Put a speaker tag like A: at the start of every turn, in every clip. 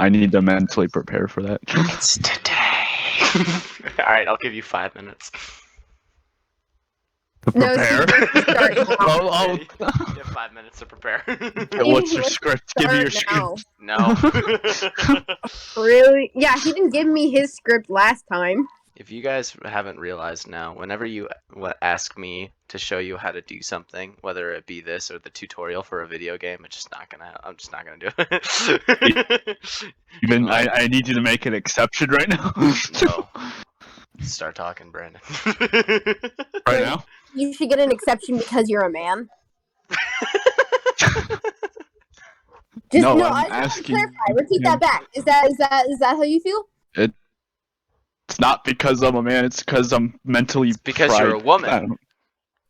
A: I need to mentally prepare for that.
B: It's today. Alright, I'll give you 5 minutes.
A: To
C: No,
A: prepare?
C: Steve, let's start now.
A: Oh,
B: You have 5 minutes to prepare.
A: what's your
C: Let's
A: script? Give me your
C: start
A: script.
C: now.
B: No.
C: Really? Yeah, he didn't give me his script last time.
B: If you guys haven't realized now, whenever you ask me to show you how to do something, whether it be this or the tutorial for a video game, I'm just not gonna do it.
A: Even
B: Like-
A: I need you to make an exception right now.
B: No. Start talking, Brandon.
A: Right now?
C: You should get an exception because you're a man.
A: No,
C: no,
A: I'm
C: I just want to
A: asking
C: clarify. Repeat
A: him.
C: that back. Is that how you feel?
A: It's not because I'm a man. It's because I'm mentally.
B: It's because you're a woman.
A: I don't-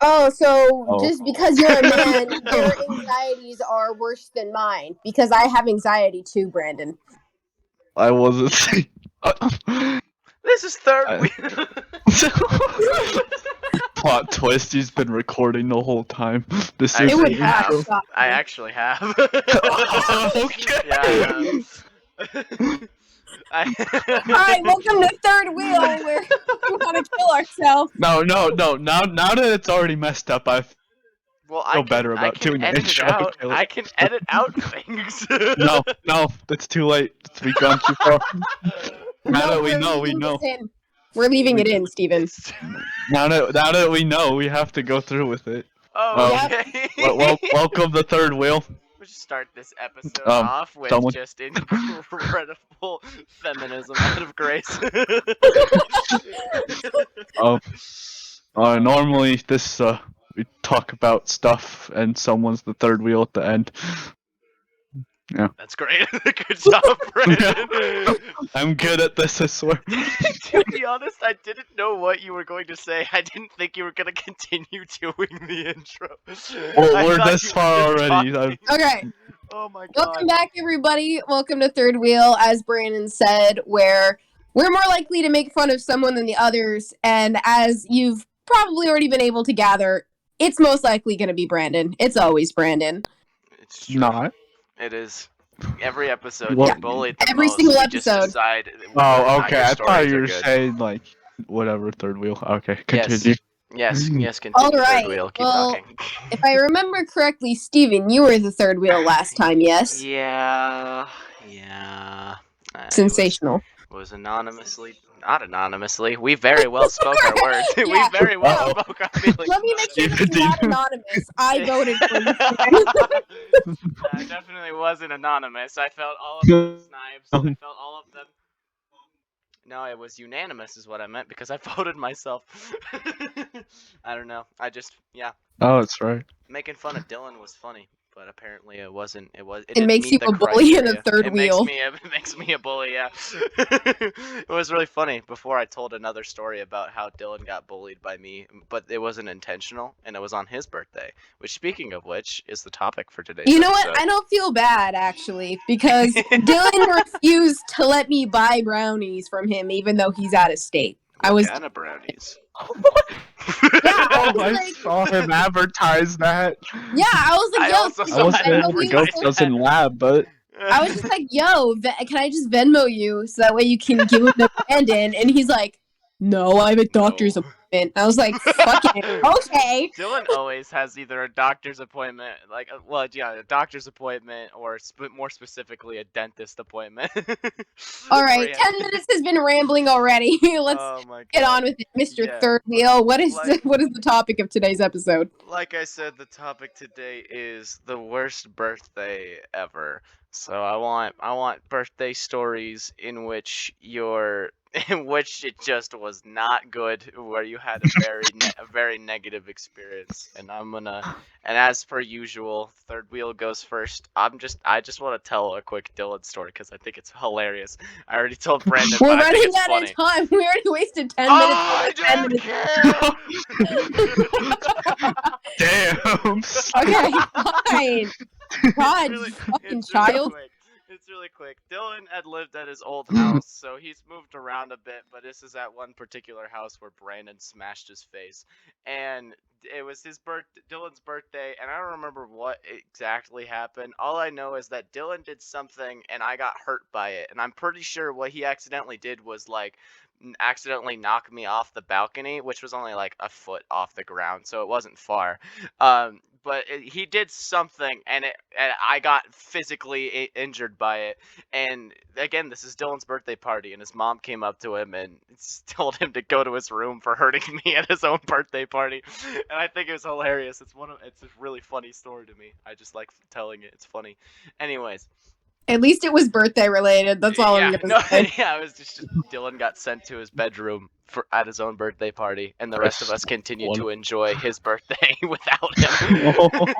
C: Oh, so
A: Oh.
C: just because you're a man, your anxieties are worse than mine. Because I have anxiety too, Brandon.
A: I wasn't.
B: This is third
A: I-
B: wheel.
A: Plot twist. He's been recording the whole time. This
B: I
A: is
C: It would
A: the
C: have
A: intro.
C: stopped.
B: I actually have.
A: Okay.
B: Yeah.
C: Alright, welcome to Third Wheel, where we want to kill ourselves.
A: No. Now that it's already messed up, I
B: Well,
A: feel better about doing the
B: edit it
A: intro.
B: out. I can edit out things.
A: no, it's too late. We've gone too far. Now that we
C: we're
A: know, we
C: leaving
A: know.
C: this in. We're leaving it in, Steven.
A: Now that we know, we have to go through with it.
B: Oh,
C: Yep.
B: okay.
A: Welcome to Third Wheel.
B: We'll just start this episode
A: Um,
B: off with
A: someone-
B: just incredible feminism out of Grace.
A: Normally this we talk about stuff, and someone's the third wheel at the end.
B: That's great. Good job, Brandon.
A: I'm good at this, I swear.
B: To be honest, I didn't know what you were going to say. I didn't think you were going to continue doing the intro.
A: Well,
B: I
A: we're
B: thought
A: this
B: you were
A: far
B: just
A: already.
B: talking.
C: Okay,
B: Oh my god.
C: welcome back, everybody. Welcome to Third Wheel, as Brandon said, where we're more likely to make fun of someone than the others, and as you've probably already been able to gather, it's most likely going to be Brandon. It's always Brandon.
B: It's true.
A: Not.
B: It is. Every episode,
A: Well,
B: you bullied the
C: every
B: most.
C: single
B: We just
C: episode.
B: decide whether or
A: Oh,
B: not
A: okay.
B: your
A: I thought
B: stories
A: you
B: are
A: were
B: good.
A: saying like whatever third wheel. Okay, continue.
B: Yes, continue.
C: All
B: Third
C: right,
B: wheel, keep
C: well-
B: talking.
C: If I remember correctly, Steven, you were the third wheel last time, yes?
B: Yeah. I
C: Sensational.
B: Was anonymously, not anonymously. We very well spoke our words. We
C: Yeah.
B: very well
A: Uh-oh.
B: spoke our feelings.
C: Let me make sure
A: Steven,
C: it's not
A: do you-
C: anonymous. I voted for you, Steven.
B: That definitely wasn't anonymous. I felt all of the snipes. I felt all of them. No, it was unanimous, is what I meant, because I voted myself. I don't know.
A: Oh, that's right.
B: Making fun of Dylan was funny, but apparently it wasn't. It
C: It
B: didn't
C: makes
B: meet
C: you
B: the
C: a bully and a
B: criteria.
C: third
B: It
C: wheel.
B: makes me a bully. Yeah. It was really funny. Before I told another story about how Dylan got bullied by me, but it wasn't intentional, and it was on his birthday. Which, speaking of which, is the topic for today's
C: You know what?
B: episode.
C: I don't feel bad, actually, because Dylan refused to let me buy brownies from him, even though he's out of state. I was,
B: Banana brownies.
C: yeah, I
A: Oh,
C: was
A: I
C: like,
A: saw him advertise that.
C: yeah, I was like,
B: I
C: yo,
B: also
C: can
A: I
B: saw
A: wasn't
C: you
A: in
C: Venmo
A: the
C: me
A: ghost
C: so-
A: doesn't lab, but
C: I was just like, yo, can I just Venmo you so that way you can give him to Brandon? And he's like, no, I have a doctor's
B: No.
C: appointment. I was like, fucking okay.
B: Dylan always has either a doctor's appointment, a doctor's appointment, or more specifically, a dentist appointment.
C: All
B: Where
C: right,
B: he
C: 10 minutes has been rambling already. Let's
B: Oh my
C: get
B: God.
C: on with it, Mr.
B: Yeah.
C: Third Wheel. What is
B: Like-
C: what is the topic of today's episode?
B: Like I said, the topic today is the worst birthday ever. So I want birthday stories in which it just was not good, where you had a very negative experience. And as per usual, third wheel goes first. I just want to tell a quick Dylan story because I think it's hilarious. I already told Brandon,
C: We're
B: but I think
C: running
B: it's
C: out
B: funny.
C: of time. We already wasted 10
B: Oh,
C: minutes. 10 minutes.
A: damn.
C: Okay, fine. God,
B: Really-
C: you fucking
B: it's really
C: child.
B: quick. It's really really quick. Dylan had lived at his old house, so he's moved around a bit, but this is at one particular house where Brandon smashed his face. And it was Dylan's birthday, and I don't remember what exactly happened. All I know is that Dylan did something and I got hurt by it. And I'm pretty sure what he accidentally did was like accidentally knock me off the balcony, which was only like a foot off the ground, so it wasn't far. But he did something, and I got physically injured by it. And again, this is Dylan's birthday party, and his mom came up to him and told him to go to his room for hurting me at his own birthday party. And I think it was hilarious. It's a really funny story to me. I just like telling it. It's funny. Anyways.
C: At least it was birthday related. That's all I'm gonna say.
B: Yeah, it was just Dylan got sent to his bedroom at his own birthday party, and the rest of us continued to enjoy his birthday without him.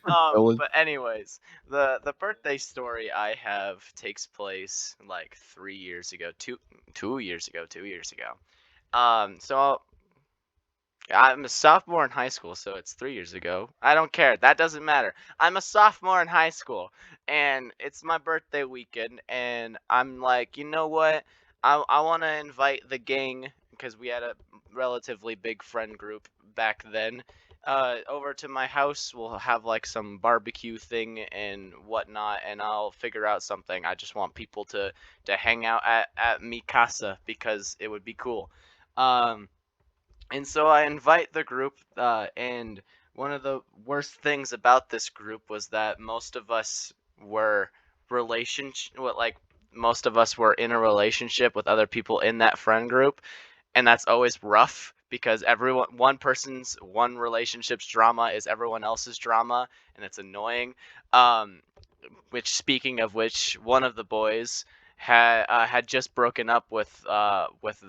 B: But anyways, the birthday story I have takes place like 3 years ago, 2 years ago. So I'm a sophomore in high school, so it's 3 years ago. I don't care. That doesn't matter. I'm a sophomore in high school, and it's my birthday weekend, and I'm like, you know what? I want to invite the gang, because we had a relatively big friend group back then, over to my house. We'll have like some barbecue thing and whatnot, and I'll figure out something. I just want people to hang out at mi casa, because it would be cool. And so I invite the group, and one of the worst things about this group was that most of us were most of us were in a relationship with other people in that friend group, and that's always rough because one relationship's drama is everyone else's drama, and it's annoying. Which, speaking of which, one of the boys had just broken up with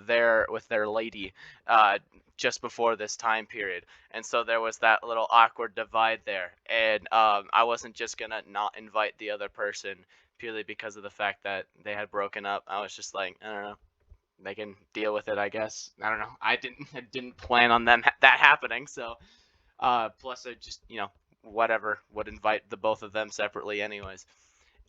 B: their lady just before this time period, and so there was that little awkward divide there, and I wasn't just gonna not invite the other person purely because of the fact that they had broken up. I was just like, I don't know, they can deal with it, I guess. I don't know. I didn't plan on that happening, so plus I just, whatever, would invite the both of them separately anyways.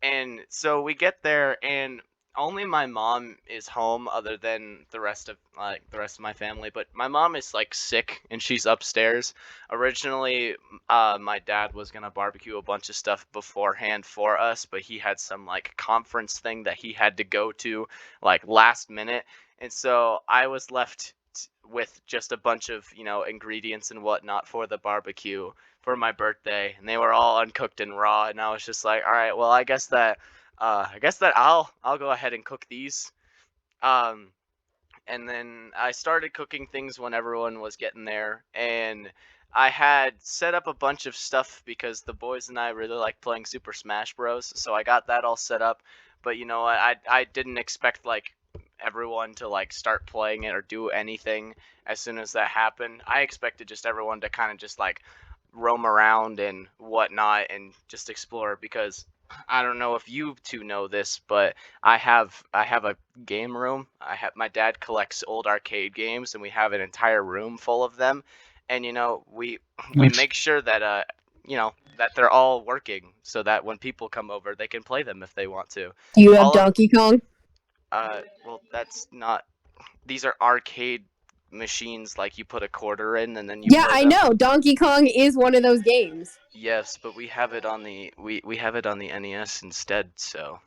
B: And so we get there, and only my mom is home other than the rest of my family, but my mom is like sick and she's upstairs. Originally, my dad was gonna barbecue a bunch of stuff beforehand for us, but he had some like conference thing that he had to go to like last minute, and so I was left with just a bunch of ingredients and whatnot for the barbecue for my birthday, and they were all uncooked and raw, and I was just like, all right, well, I guess that I'll go ahead and cook these. And then I started cooking things when everyone was getting there, and I had set up a bunch of stuff because the boys and I really like playing Super Smash Bros. So I got that all set up, but you know what? I didn't expect like everyone to like start playing it or do anything as soon as that happened. I expected just everyone to kind of just like roam around and whatnot and just explore, because I don't know if you two know this, but I have a game room. My dad collects old arcade games, and we have an entire room full of them. And we make sure that that they're all working, so that when people come over, they can play them if they want to.
C: You have Donkey Kong?
B: Well, that's not. These are arcade machines, like you put a quarter in and then you.
C: Yeah, I know. Donkey Kong is one of those games.
B: Yes, but we have it on the we have it on the NES instead, so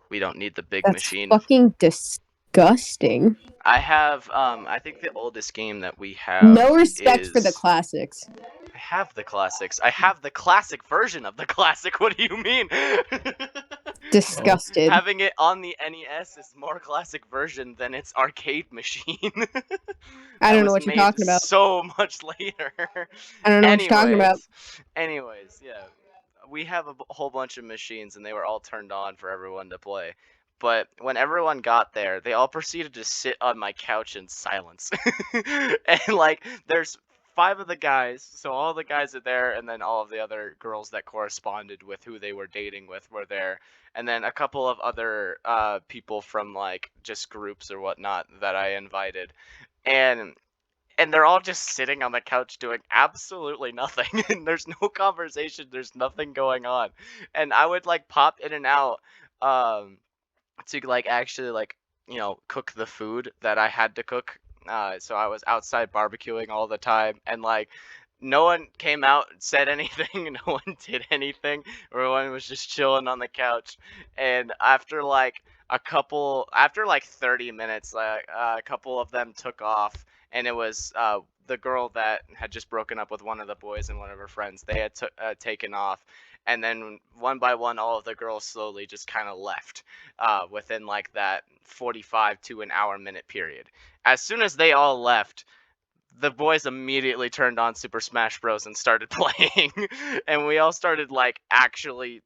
B: we don't need the big machine.
C: That's fucking disgusting.
B: I have I think the oldest game that we have.
C: No respect for the classics.
B: I have the classics. I have the classic version of the classic. What do you mean?
C: Disgusted.
B: Having it on the NES is more classic version than its arcade machine.
C: I don't know what you're talking about.
B: So much later.
C: I don't know what you're talking about.
B: Anyways, yeah. We have a whole bunch of machines, and they were all turned on for everyone to play. But when everyone got there, they all proceeded to sit on my couch in silence. And like, there's 5 of the guys, so all the guys are there, and then all of the other girls that corresponded with who they were dating with were there, and then a couple of other people from like just groups or whatnot that I invited. And and they're all just sitting on the couch doing absolutely nothing. And there's no conversation, there's nothing going on. And I would like pop in and out um to like actually like cook the food that I had to cook. So I was outside barbecuing all the time, and like no one came out and said anything. No one did anything. Everyone was just chilling on the couch. And after like 30 minutes, like a couple of them took off, and it was the girl that had just broken up with one of the boys and one of her friends. They had taken off, and then one by one, all of the girls slowly just kind of left within like that 45 to an hour minute period. As soon as they all left, the boys immediately turned on Super Smash Bros. And started playing, and we all started like actually,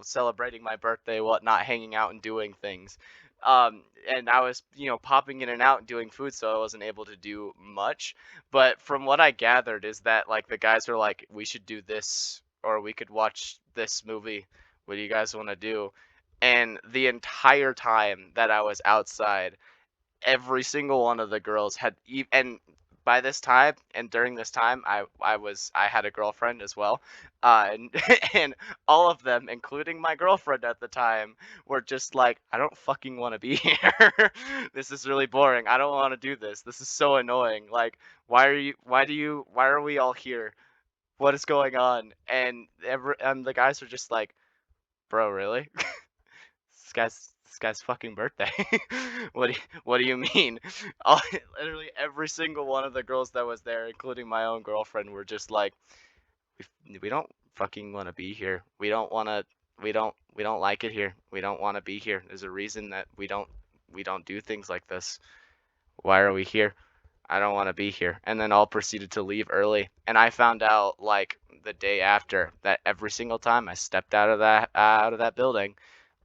B: celebrating my birthday, whatnot, hanging out and doing things. And I was, popping in and out and doing food, so I wasn't able to do much. But from what I gathered is that like the guys were like, we should do this, or we could watch this movie. What do you guys want to do? And the entire time that I was outside, every single one of the girls had and by this time and during this time I had a girlfriend as well, and and all of them, including my girlfriend at the time, were just like, I don't fucking want to be here. This is really boring. I don't want to do this. This is so annoying. Like, why are we all here? What is going on? And the guys are just like, bro, really? This guy's fucking birthday. What do you mean? Literally every single one of the girls that was there, including my own girlfriend, were just like, we don't fucking want to be here. We don't like it here. We don't want to be here. There's a reason that we don't do things like this. Why are we here? I don't want to be here. And then all proceeded to leave early. And I found out like the day after that every single time I stepped out of that building,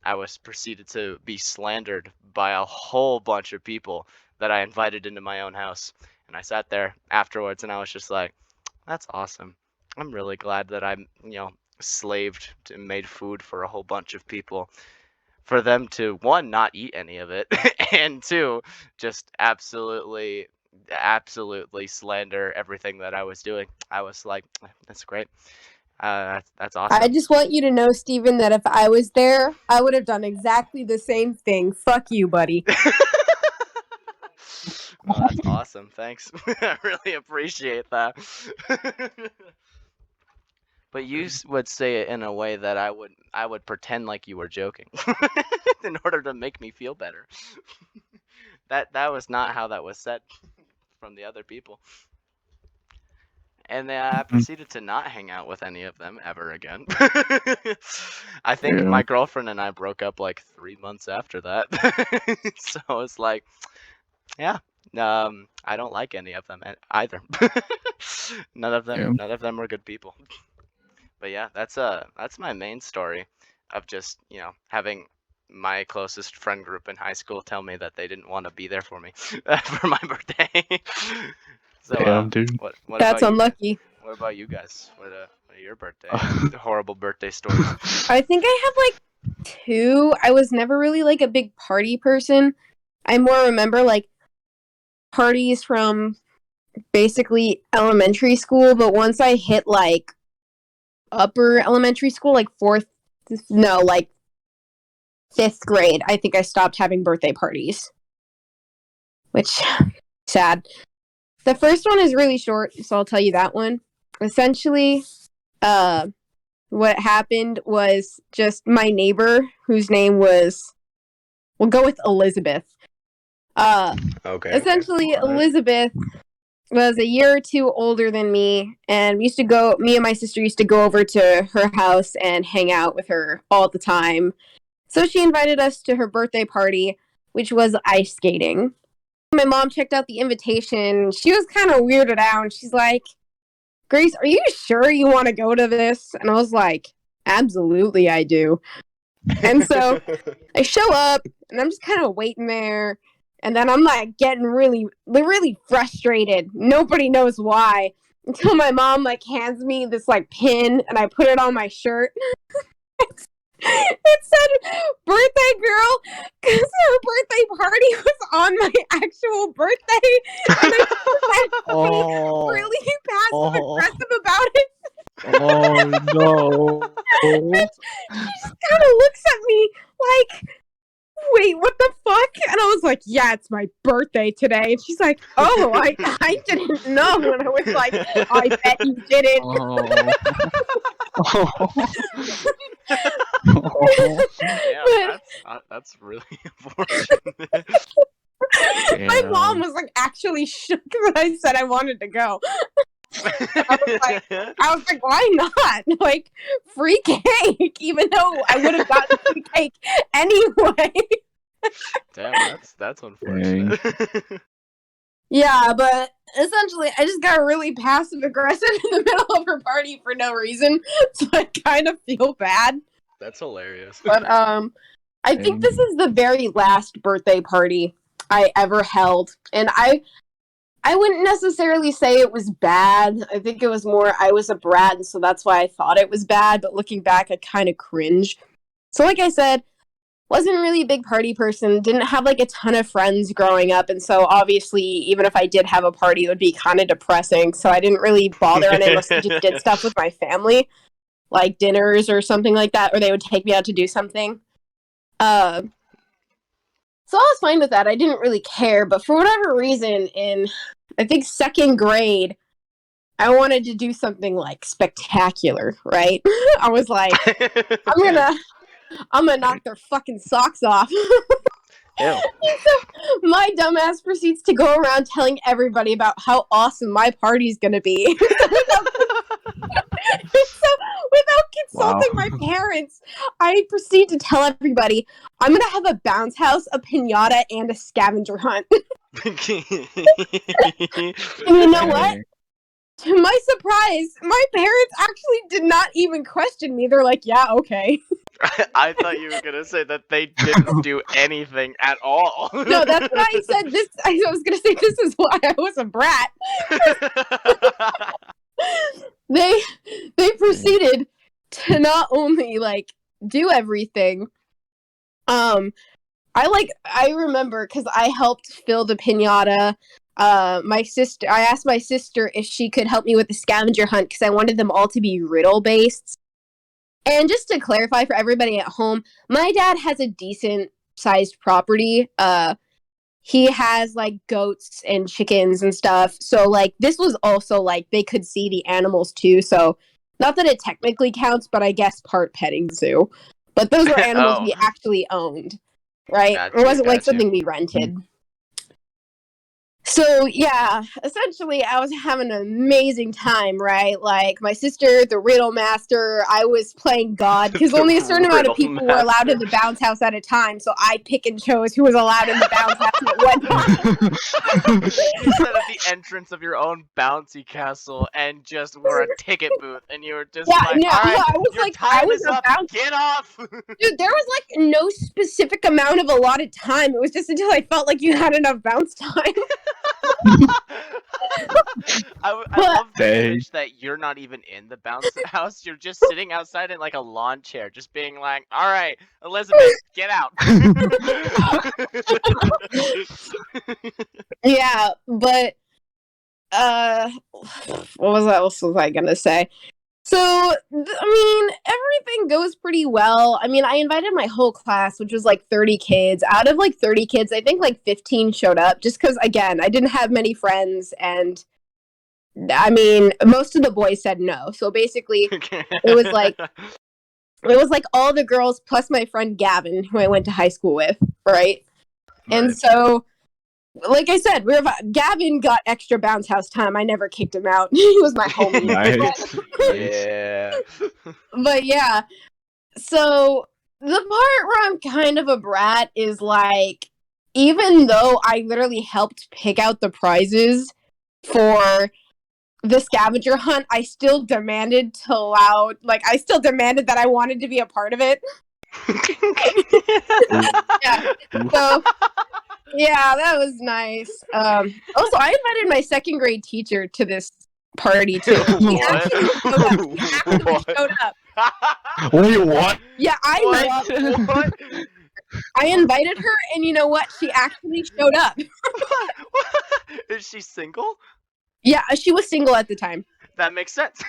B: I was proceeded to be slandered by a whole bunch of people that I invited into my own house. And I sat there afterwards and I was just like, that's awesome. I'm really glad that I'm, slaved and made food for a whole bunch of people. For them to, one, not eat any of it, and two, just absolutely slander everything that I was doing. I was like, that's great. That's awesome.
C: I just want you to know, Steven, that if I was there, I would have done exactly the same thing. Fuck you, buddy.
B: Well, that's awesome. Thanks. I really appreciate that. But you would say it in a way that I would pretend like you were joking in order to make me feel better. That was not how that was said from the other people. And then I proceeded to not hang out with any of them ever again. I think my girlfriend and I broke up like 3 months after that. So it's like, yeah, I don't like any of them either. None of them were good people. But yeah, that's my main story of just, having my closest friend group in high school tell me that they didn't want to be there for me for my birthday. So,
A: damn, dude.
B: What
C: That's
B: about
C: unlucky.
B: You? What about you guys? What are your birthday horrible birthday stories?
C: I think I have like 2. I was never really like a big party person. I more remember like parties from basically elementary school, but once I hit like upper elementary school, like 5th grade, I think I stopped having birthday parties. Which, sad. The first one is really short, so I'll tell you that one. Essentially, what happened was just my neighbor, whose name was, we'll go with Elizabeth.
B: Okay.
C: Essentially, Elizabeth was a year or 2 older than me, and me and my sister used to go over to her house and hang out with her all the time. So she invited us to her birthday party, which was ice skating. My mom checked out the invitation. She was kind of weirded out, and she's like, Grace, are you sure you want to go to this? And I was like, absolutely I do. And so I show up, and I'm just kind of waiting there. And then I'm like getting really, really frustrated. Nobody knows why. Until my mom like hands me this like pin, and I put it on my shirt. It said birthday girl because her birthday party was on my actual birthday, and I was
A: Oh,
C: really passive
A: Oh.
C: aggressive about it.
A: oh no.
C: She just kind of looks at me like, wait, what the fuck? And I was like, yeah, it's my birthday today. And she's like, oh, I didn't know. And I was like, I bet you didn't.
B: Yeah, that's really unfortunate.
C: My mom was like actually shook when I said I wanted to go. I was like, why not? Like, free cake, even though I would have gotten free cake anyway.
B: Damn, that's unfortunate.
C: Yeah, but essentially, I just got really passive aggressive in the middle of her party for no reason, so I kind of feel bad.
B: That's hilarious.
C: But I think this is the very last birthday party I ever held, and I wouldn't necessarily say it was bad. I think it was more I was a brat, and so that's why I thought it was bad. But looking back, I kind of cringe. So, like I said, wasn't really a big party person. Didn't have like a ton of friends growing up, and so obviously, even if I did have a party, it would be kind of depressing. So I didn't really bother on it unless I just did stuff with my family, like dinners or something like that, or they would take me out to do something. So I was fine with that. I didn't really care, but for whatever reason, in I think second grade, I wanted to do something like spectacular, right? I was like, I'm gonna knock their fucking socks off.
B: Ew.
C: So my dumbass proceeds to go around telling everybody about how awesome my party's gonna be. So without consulting my parents, I proceed to tell everybody I'm gonna have a bounce house, a piñata, and a scavenger hunt. And you know what? To my surprise, my parents actually did not even question me. They're like, yeah, okay.
B: I thought you were gonna say that they didn't do anything at all.
C: No, that's what I said. I was gonna say this is why I was a brat. They proceeded to not only like do everything. I remember because I helped fill the piñata. I asked my sister if she could help me with the scavenger hunt because I wanted them all to be riddle based. And just to clarify for everybody at home, my dad has a decent sized property. He has like goats and chickens and stuff. So like this was also like they could see the animals too. So not that it technically counts, but I guess part petting zoo. But those were animals we actually owned, right? It wasn't like something we rented. So, yeah, essentially, I was having an amazing time, right? Like, my sister, the riddle master, I was playing God, because only a certain amount of people were allowed in the bounce house at a time, so I pick and chose who was allowed in the bounce house at one time.
B: You sat at the entrance of your own bouncy castle and just were a ticket booth, and you were just like, alright, your time is up, get off!
C: Dude, there was, like, no specific amount of allotted time. It was just until I felt like you had enough bounce time.
B: I love the image that you're not even in the bounce house. You're just sitting outside in like a lawn chair, just being like, "All right, Elizabeth, get out."
C: Yeah, but what else was I gonna say? So, I mean, everything goes pretty well. I mean, I invited my whole class, which was like 30 kids. Out of like 30 kids, I think like 15 showed up just because, again, I didn't have many friends. And I mean, most of the boys said no. So basically, it was like all the girls plus my friend Gavin, who I went to high school with, right? And so, like I said, Gavin got extra bounce house time. I never kicked him out. He was my homie.
A: Nice.
B: Yeah.
C: But yeah, so the part where I'm kind of a brat is like, even though I literally helped pick out the prizes for the scavenger hunt, I still demanded that I wanted to be a part of it. Yeah. So yeah, that was nice. Also, I invited my second grade teacher to this party too. He actually showed up.
A: Wait, what?
C: Yeah, I love.
B: What?
C: I invited her, and you know what? She actually showed up.
B: Is she single?
C: Yeah, she was single at the time.
B: That makes sense.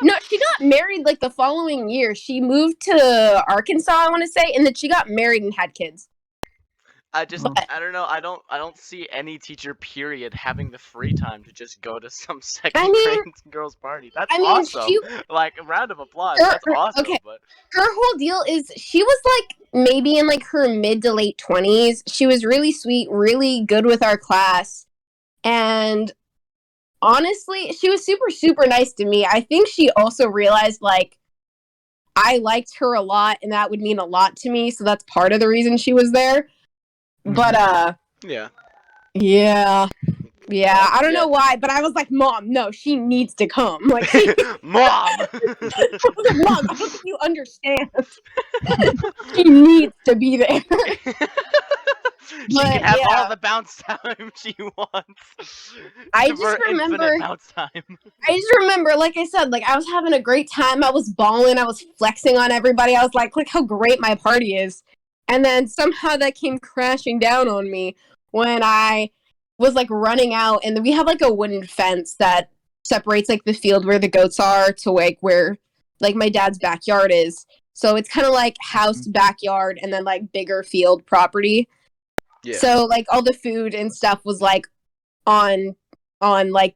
C: No, she got married like the following year. She moved to Arkansas, I want to say, and then she got married and had kids.
B: I just,
C: But-
B: I don't know. I don't see any teacher period having the free time to just go to some second grade girls party. That's awesome.
C: she,
B: Like a round of applause.
C: Her-
B: That's awesome.
C: okay.
B: But
C: her whole deal is she was like maybe in like her mid to late 20s. She was really sweet, really good with our class. And honestly, she was super, super nice to me. I think she also realized like I liked her a lot and that would mean a lot to me. So that's part of the reason she was there. But
B: yeah.
C: yeah. Yeah, I don't
B: Yeah.
C: know why, but I was like, Mom, no, she needs to come. Like, she,
B: Mom.
C: I was like, Mom, I don't think you understand. She needs to be there.
B: She
C: But,
B: can have
C: yeah.
B: all the bounce time she wants.
C: I
B: Give
C: just
B: her
C: remember-
B: infinite bounce time.
C: I just remember, like I said, like I was having a great time. I was balling. I was flexing on everybody. I was like, look how great my party is. And then somehow that came crashing down on me when I was like running out. And we have like a wooden fence that separates like the field where the goats are to like where like my dad's backyard is. So it's kind of like house, backyard, and then like bigger field property.
B: Yeah.
C: So like all the food and stuff was like on like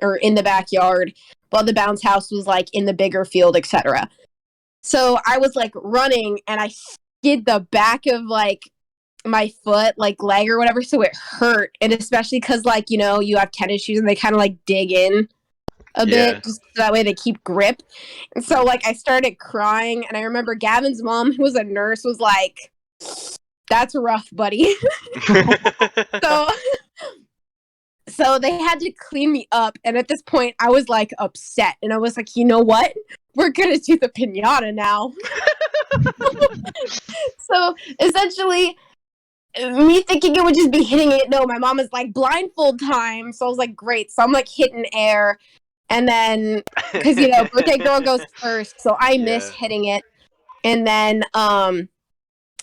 C: or in the backyard, while the bounce house was like in the bigger field, etc. So I was like running and I skid the back of like my foot, like leg or whatever, so it hurt. And especially because like, you know, you have tennis shoes and they kind of like dig in a bit, just so that way they keep grip. And so like I started crying, and I remember Gavin's mom, who was a nurse, was like, "That's rough, buddy." So so they had to clean me up, and at this point I was like upset, and I was like, you know what, we're gonna do the piñata now. So essentially me thinking it would just be hitting it, no, my mom is like, blindfold time. So I was like, great. So I'm like hitting air, and then because you know birthday girl goes first, so I miss
B: Yeah.
C: hitting it, and then and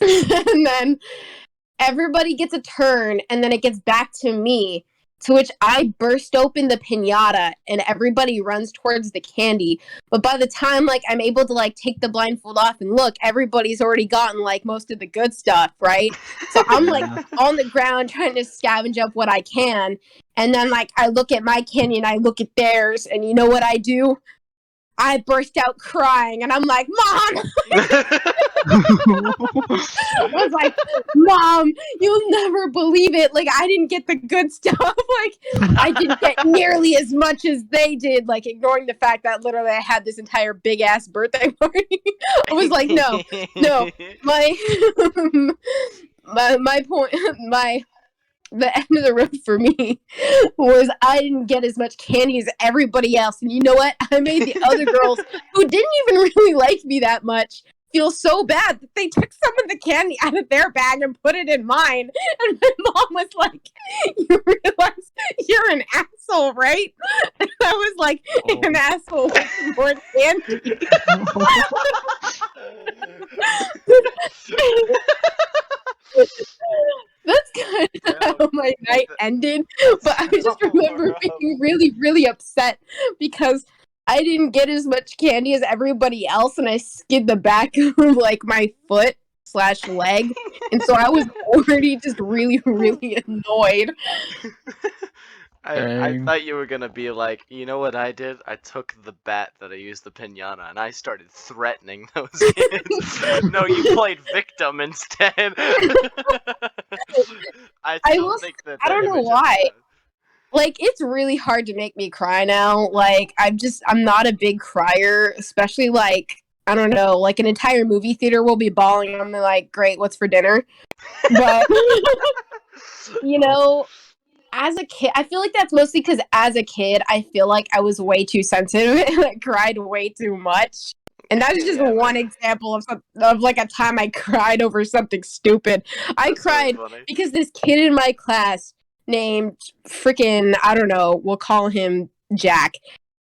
C: then everybody gets a turn, and then it gets back to me, to which I burst open the piñata and everybody runs towards the candy. But by the time like I'm able to like take the blindfold off and look, everybody's already gotten like most of the good stuff, right? So I'm like on the ground trying to scavenge up what I can. And then like I look at my candy and I look at theirs, and you know what I do? I burst out crying, and I'm like, Mom! I was like, Mom, you'll never believe it. Like, I didn't get the good stuff. Like, I didn't get nearly as much as they did. Like, ignoring the fact that literally I had this entire big ass birthday party. I was like, no. My point, the end of the road for me was I didn't get as much candy as everybody else. And you know what? I made the other girls who didn't even really like me that much feel so bad that they took some of the candy out of their bag and put it in mine. And my mom was like, you realize you're an asshole, right? And I was like, an asshole with more candy. That's kind of how my night ended. But I just remember being really, really upset because I didn't get as much candy as everybody else, and I skid the back of like my foot / leg, and so I was already just really, really annoyed.
B: I
A: Dang.
B: thought you were gonna be like, you know what I did? I took the bat that I used the piñata and I started threatening those kids. No, you played victim instead. I
C: will-
B: think that
C: I don't
B: the
C: know
B: image of
C: why.
B: that-
C: Like, it's really hard to make me cry now. Like, I'm not a big crier, especially like, I don't know, like an entire movie theater will be bawling. I'm like, great, what's for dinner? But, you know, as a kid, I feel like that's mostly because as a kid, I feel like I was way too sensitive and I cried way too much. And that is just
B: Yeah,
C: one example of like a time I cried over something stupid. I
B: That's so
C: cried
B: funny.
C: because this kid in my class named freaking, I don't know, we'll call him Jack.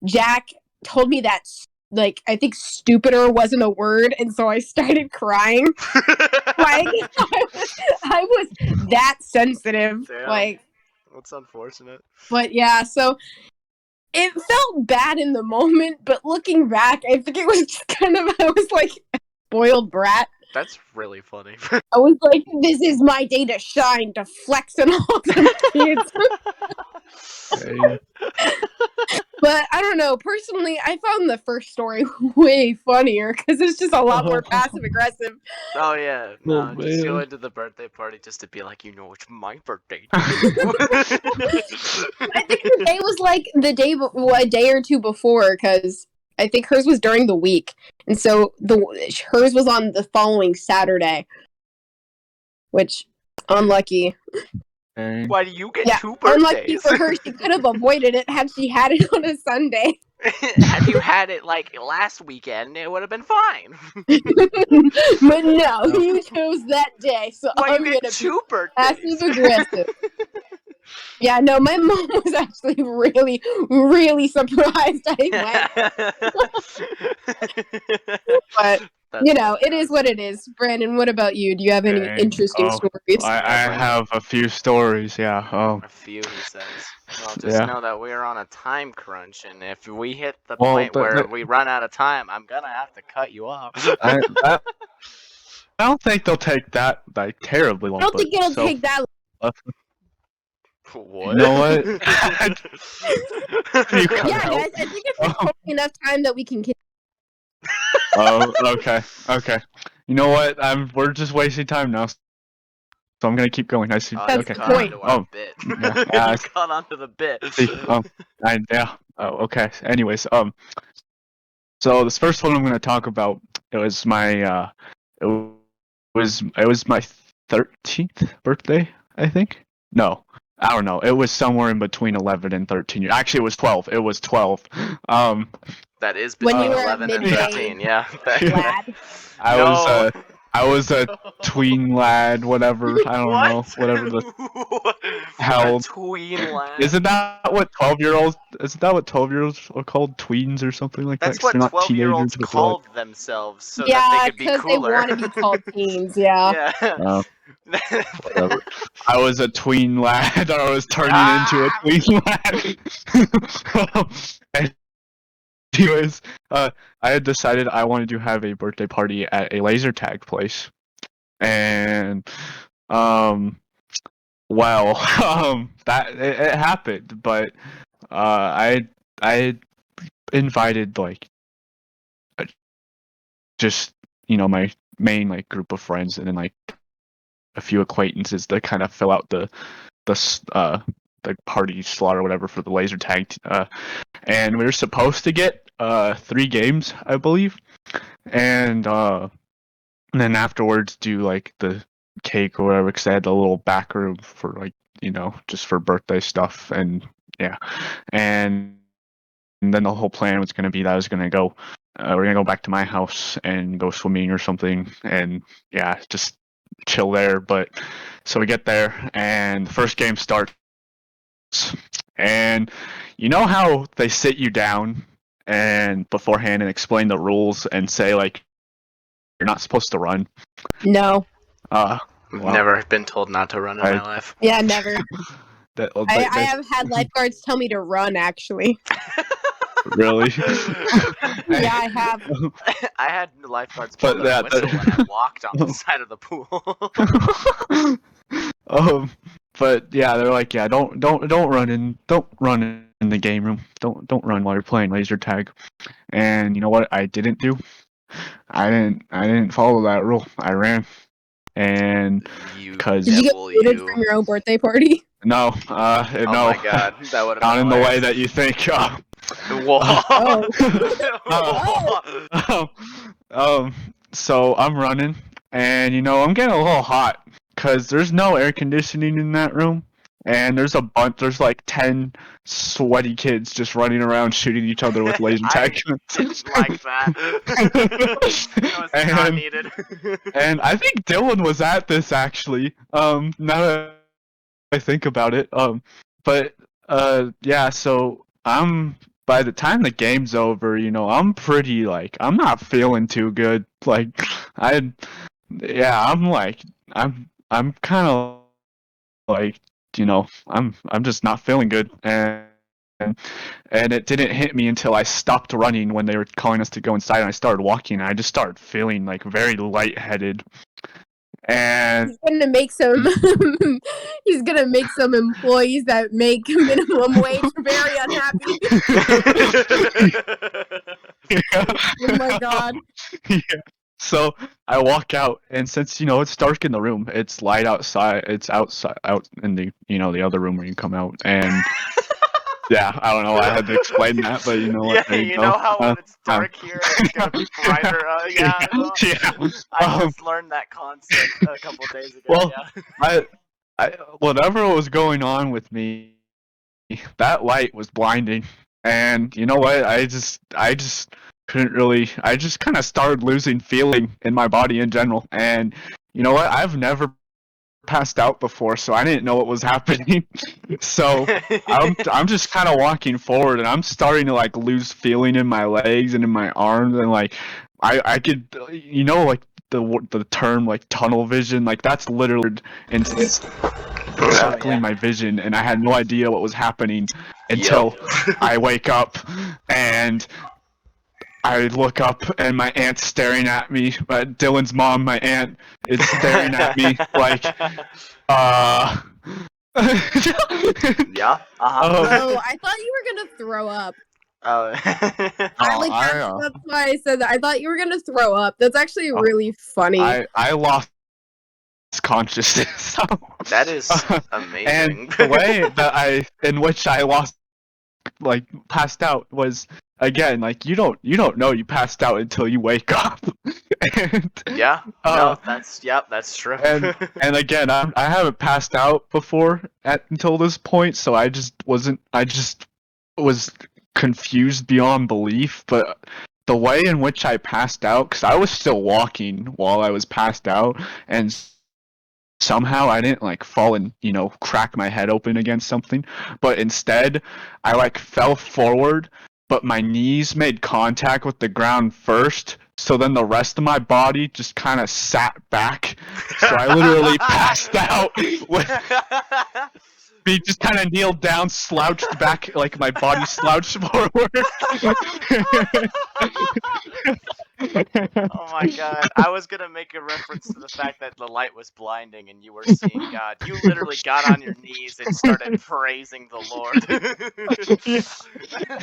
C: Jack told me that like, I think stupider wasn't a word, and so I started crying. Like, I was that sensitive.
B: Damn.
C: Like,
B: That's unfortunate.
C: but yeah, so it felt bad in the moment, but looking back, I think it was just kind of, I was like a spoiled brat.
B: That's really funny.
C: I was like, this is my day to shine, to flex on all the kids.
A: Okay.
C: But I don't know. Personally, I found the first story way funnier because it's just a lot more passive aggressive.
B: Oh yeah,
A: Oh,
B: no, just go
A: man.
B: into the birthday party just to be like, it's my birthday.
C: I think the day was like the day, a day or two before, because I think hers was during the week, and so hers was on the following Saturday, which unlucky.
A: Okay.
B: Why do you get
C: Yeah,
B: two
C: unlucky
B: birthdays?
C: for her. She could have avoided it had she had it on a Sunday.
B: Had you had it like last weekend, it would have been fine.
C: But no, you chose that day, so
B: Why
C: I'm
B: you
C: gonna
B: get
C: be
B: two birthdays?
C: passive aggressive. Yeah, no, my mom was actually really, really surprised I went. But
B: That's
C: you know, it
B: hilarious.
C: is what it is. Brandon, what about you? Do you have any
A: Okay.
C: interesting
A: Oh,
C: stories?
A: I
B: Brandon.
A: have a few stories, yeah.
B: A few, he says. Well, just
A: Yeah.
B: know that we're on a time crunch, and if we hit the
A: Well,
B: point where we run out of time, I'm gonna have to cut you off.
A: I don't think they'll take that like terribly long.
C: I don't think it'll
A: so,
C: take that
B: What?
A: You know what? You cut
C: Yeah,
A: out.
C: guys, I think it's totally enough time that we can
A: Oh, okay. You know what? We're just wasting time now, so I'm gonna keep going. I see.
B: Oh,
C: That's
B: you
A: Okay.
C: the
B: caught
C: point.
B: onto our
A: Oh,
B: bit.
A: yeah,
B: You caught onto the bit.
A: See, yeah. Oh, okay. Anyways, so this first one I'm gonna talk about, it was my it was my 13th birthday, I think. No, I don't know. It was somewhere in between 11 and 13 years. Actually, it was 12. It was 12.
B: That is
C: When
B: between
C: you were a
B: 11 and
C: midday
B: 13, yeah.
C: lad.
A: I was a tween lad, whatever. I don't
B: What?
A: know, whatever the
B: A
A: hell.
B: tween lad.
A: Isn't that what 12-year-olds? Isn't that what 12-year-olds are called? Tweens or something like
B: That's
A: that? 'Cause
B: what
A: they're not
B: 12-year-olds
A: teenagers, but they're like,
B: called themselves so that
C: Yeah,
B: they could be
C: because they
B: cooler.
C: want to be called teens. Yeah.
B: Yeah.
A: whatever. I was a tween lad, or I was turning into a tween lad. Anyways, I had decided I wanted to have a birthday party at a laser tag place, and well, that it happened, but I invited like just my main like group of friends, and then like a few acquaintances to kind of fill out the party slot or whatever for the laser tag. And we were supposed to get 3 games, I believe, and then afterwards do like the cake or whatever, because I had the little back room for like just for birthday stuff, and yeah, and then the whole plan was going to be that I was going to go. We're gonna go back to my house and go swimming or something, and yeah, just chill there. But so we get there, and the first game starts, and you know how they sit you down and beforehand and explain the rules and say like you're not supposed to run.
C: No.
B: I've
A: Well,
B: never been told not to run in my life.
C: Yeah, never. I
A: they
C: have had lifeguards tell me to run, actually.
A: really.
C: Yeah, I have.
B: I had lifeguards blow
A: But
B: their
A: yeah,
B: whistle when I walked on the side of the pool.
A: But yeah, they're like, yeah, don't run in the game room. Don't run while you're playing laser tag. And you know what I didn't do? I didn't follow that rule. I ran. And
B: Because
C: Did you get booted from your own birthday party?
A: no,
B: Oh
A: no.
B: my god, that would have
A: Not
B: been
A: in the way
B: hilarious.
A: that you think.
B: Whoa.
A: So I'm running, and I'm getting a little hot because there's no air conditioning in that room, and there's like 10 sweaty kids just running around shooting each other with laser tag guns.
B: Like that. That was not needed.
A: And I think Dylan was at this actually. Now that I think about it. But yeah, so I'm by the time the game's over, I'm pretty like I'm not feeling too good. Like I'm like I'm kind of like I'm just not feeling good, and it didn't hit me until I stopped running when they were calling us to go inside, and I started walking, and I just started feeling like very lightheaded. And
C: He's gonna make some. He's gonna make some employees that make minimum wage very unhappy. Oh my god!
A: Yeah. So I walk out, and since it's dark in the room, it's light outside. It's outside, out in the the other room where you come out, and yeah, I don't know. I had to explain that, but you know what?
B: Yeah,
A: There
B: you
A: go.
B: know how when it's dark here, it's gonna be brighter. Yeah,
A: yeah.
B: I just learned that concept a couple days ago.
A: Well,
B: yeah.
A: I whatever was going on with me, that light was blinding, and you know what? I just couldn't really. I just kind of started losing feeling in my body in general, and you know what? I've never passed out before, so I didn't know what was happening. So I'm just kind of walking forward, and I'm starting to like lose feeling in my legs and in my arms, and like I could like the term like tunnel vision, like that's literally circling my vision, and I had no idea what was happening until I wake up and I look up and my aunt's staring at me. Dylan's mom, my aunt, is staring at me like,
B: Yeah.
C: Oh, I thought you were gonna throw up. That's why I said that. I thought you were gonna throw up. That's actually really funny.
A: I lost consciousness.
B: That is amazing.
A: And the way that in which I lost, like passed out, was again like you don't know you passed out until you wake up. And,
B: that's true.
A: and again, I haven't passed out before until this point, so I just was confused beyond belief. But the way in which I passed out, because I was still walking while I was passed out, and somehow I didn't like fall and crack my head open against something, but instead I like fell forward, but my knees made contact with the ground first, so then the rest of my body just kind of sat back, so I literally passed out with me just kind of kneeled down, slouched back, like my body slouched forward.
B: Oh my god, I was gonna make a reference to the fact that the light was blinding and you were seeing God. You literally got on your knees and started praising the Lord.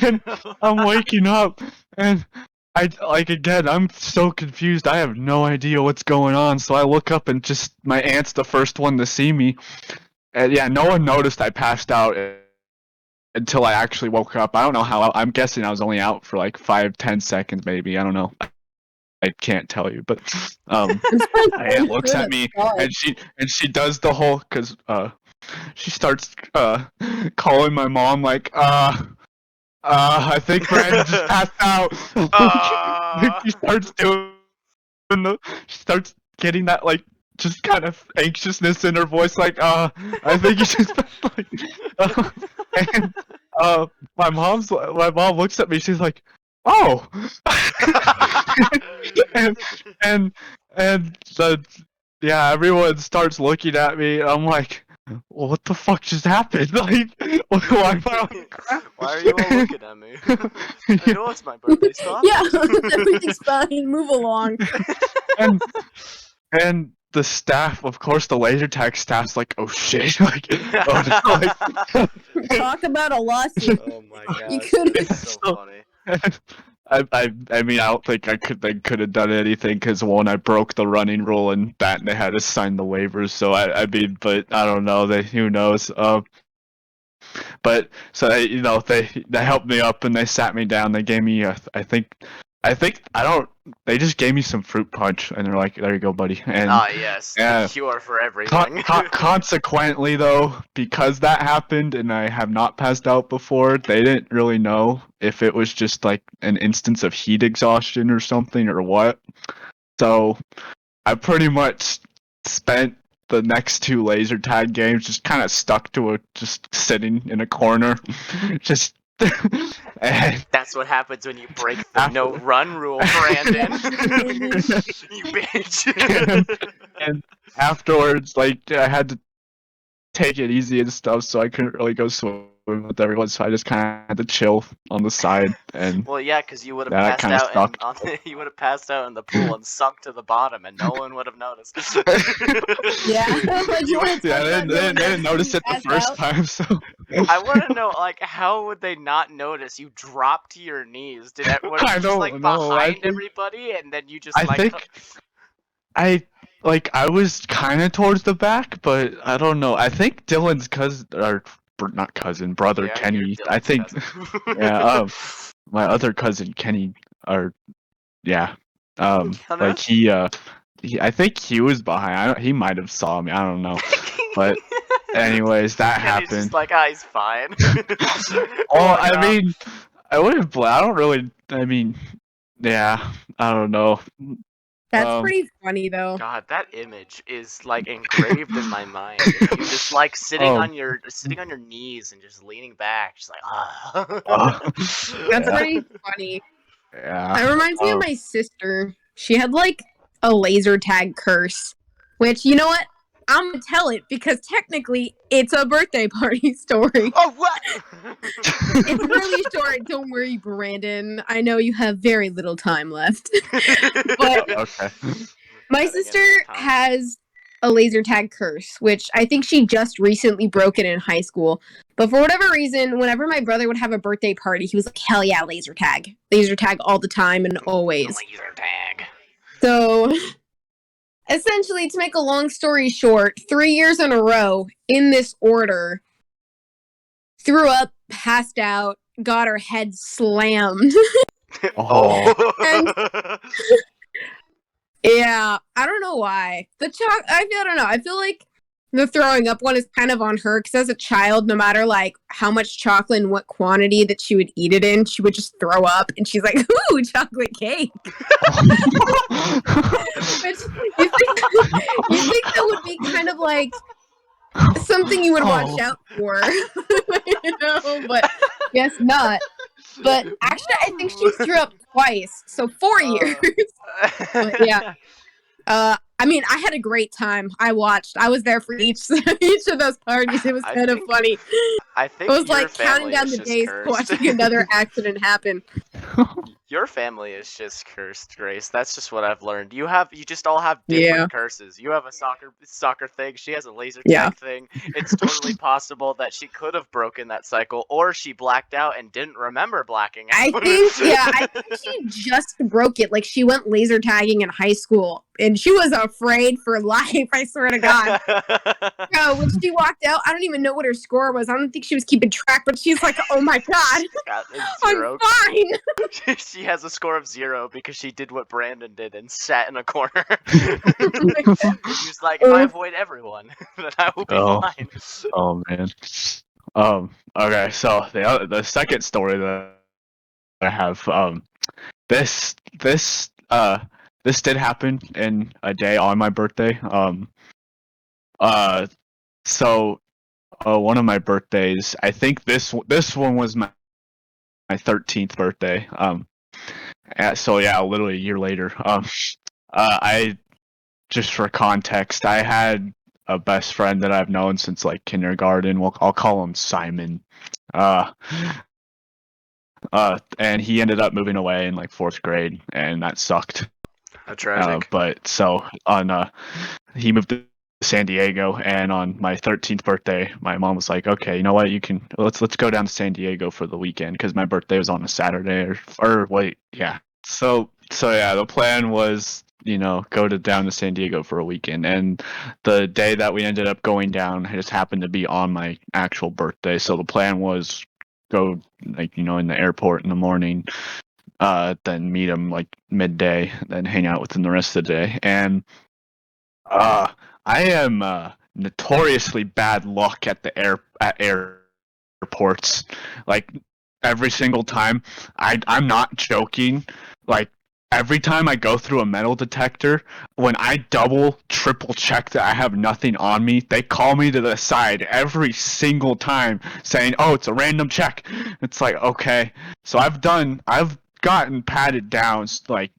A: And I'm waking up, and I'm so confused. I have no idea what's going on, so I look up, and just my aunt's the first one to see me. And yeah, no one noticed I passed out until I actually woke up. I don't know how. I'm guessing I was only out for like 5-10 seconds, maybe. I don't know. I can't tell you, but my aunt looks at me, and she does the whole, because she starts calling my mom like I think Brandon just passed out. She starts getting that like just kind of anxiousness in her voice, like I think you just and my mom looks at me, she's like, oh. and everyone starts looking at me. I'm like, well, what the fuck just happened? Like, why am I on the ground?
B: Why are you all looking at me? I know it's my birthday, stop.
C: Yeah, everything's fine. Move along.
A: And the staff, of course, the laser tag staff's like, oh shit, like, oh no, like,
C: talk about a lawsuit.
B: Oh my god,
C: you could.
B: It's so funny.
A: I mean, I don't think they could have done anything, because one, I broke the running rule, and they had to sign the waivers. So I mean, but I don't know. Who knows? But so they helped me up, and they sat me down. They gave me they just gave me some fruit punch, and they're like, there you go, buddy. And
B: yes, the cure for everything.
A: Consequently, though, because that happened and I have not passed out before, they didn't really know if it was just like an instance of heat exhaustion or something or what. So I pretty much spent the next 2 laser tag games just kind of stuck to just sitting in a corner, just And
B: That's what happens when you break the no run rule, Brandon. You bitch.
A: and afterwards, like I had to take it easy and stuff, so I couldn't really go swim with everyone. So I just kind of had to chill on the side, and
B: Well, yeah, because you would have
A: that
B: passed
A: kind of
B: out
A: sucked.
B: you would have passed out in the pool and sunk to the bottom, and no one would have noticed.
C: Yeah, like you want to
A: Yeah,
C: talk
A: they
C: about
A: didn't, they didn't notice it the
C: passed
A: first
C: out?
A: time, so
B: I want to know, like, how would they not notice? You dropped to your knees. Were
A: I
B: you just like
A: don't know.
B: behind everybody, and then you just
A: I
B: like?
A: think I was kind of towards the back, but I don't know. I think Dylan's cousin, or not cousin, brother
B: Yeah, you're
A: Kenny. I
B: Dylan's
A: think
B: cousin.
A: yeah, my other cousin Kenny, or yeah, like
B: Kenna?
A: I think he was behind. He might have saw me. I don't know, but anyways, that
B: Kenny's just
A: happened.
B: like, he's fine.
A: Oh,
B: Like,
A: I mean, I wouldn't. I don't really. I mean, yeah, I don't know.
C: That's pretty funny though.
B: God, that image is like engraved in my mind. You just like sitting on your knees and just leaning back, just like
C: That's
A: yeah.
C: pretty funny.
A: Yeah.
C: That reminds me of my sister. She had like a laser tag curse, which you know what? I'm gonna tell it because technically it's a birthday party story.
B: Oh, what?
C: It's really short. Don't worry, Brandon. I know you have very little time left. But
A: Okay.
C: my
B: Cutting
C: sister
B: into time.
C: has a laser tag curse, which I think she just recently broke it in high school. But for whatever reason, whenever my brother would have a birthday party, he was like, hell yeah, laser tag. Laser tag all the time and always.
B: Laser tag.
C: So, essentially, to make a long story short, 3 years in a row, in this order, threw up, passed out, got her head slammed.
A: Oh.
C: Yeah, I don't know why. I don't know. I feel like the throwing up one is kind of on her because as a child, no matter like how much chocolate and what quantity that she would eat it in, she would just throw up, and she's like, "Ooh, chocolate cake." Which you think that would be kind of like something you would watch out for, you know? But guess not. But actually, I think she threw up twice, so 4 years. But yeah. I mean, I had a great time. I watched. I was there for each of those parties. It was kind of funny.
B: I think
C: It was
B: your
C: like counting
B: family
C: down
B: is
C: the
B: just
C: days
B: cursed.
C: watching another accident happen.
B: Your family is just cursed, Grace. That's just what I've learned. You just all have different
C: Yeah.
B: curses. You have a soccer thing. She has a laser tag
C: Yeah.
B: thing. It's totally possible that she could have broken that cycle, or she blacked out and didn't remember blacking out.
C: I think she just broke it. Like she went laser tagging in high school, and she was afraid for life. I swear to God. No, when she walked out, I don't even know what her score was. I don't think she was keeping track, but she's like, "Oh my God,
B: Got a
C: I'm
B: 0.
C: fine."
B: She has a score of 0 because she did what Brandon did and sat in a corner. She's like, if I avoid everyone, then I will be fine.
A: Oh man. Okay, so the second story that I have, this did happen in a day on my birthday. So one of my birthdays, I think this one was my 13th birthday. So yeah, literally a year later. I just for context, I had a best friend that I've known since like kindergarten. I'll call him Simon. And he ended up moving away in like 4th grade, and that sucked.
B: Tragic.
A: But so he moved to San Diego, and on my 13th birthday, my mom was like, "Okay, you know what? Let's go down to San Diego for the weekend because my birthday was on a Saturday or wait, yeah." So yeah, the plan was go down to San Diego for a weekend, and the day that we ended up going down just happened to be on my actual birthday. So the plan was go in the airport in the morning, then meet him like midday, then hang out with him the rest of the day. And I am notoriously bad luck at airports. Like every single time, I'm not joking. Like every time I go through a metal detector, when I double, triple check that I have nothing on me, they call me to the side every single time saying, "Oh, it's a random check." It's like, okay. So I've gotten patted down like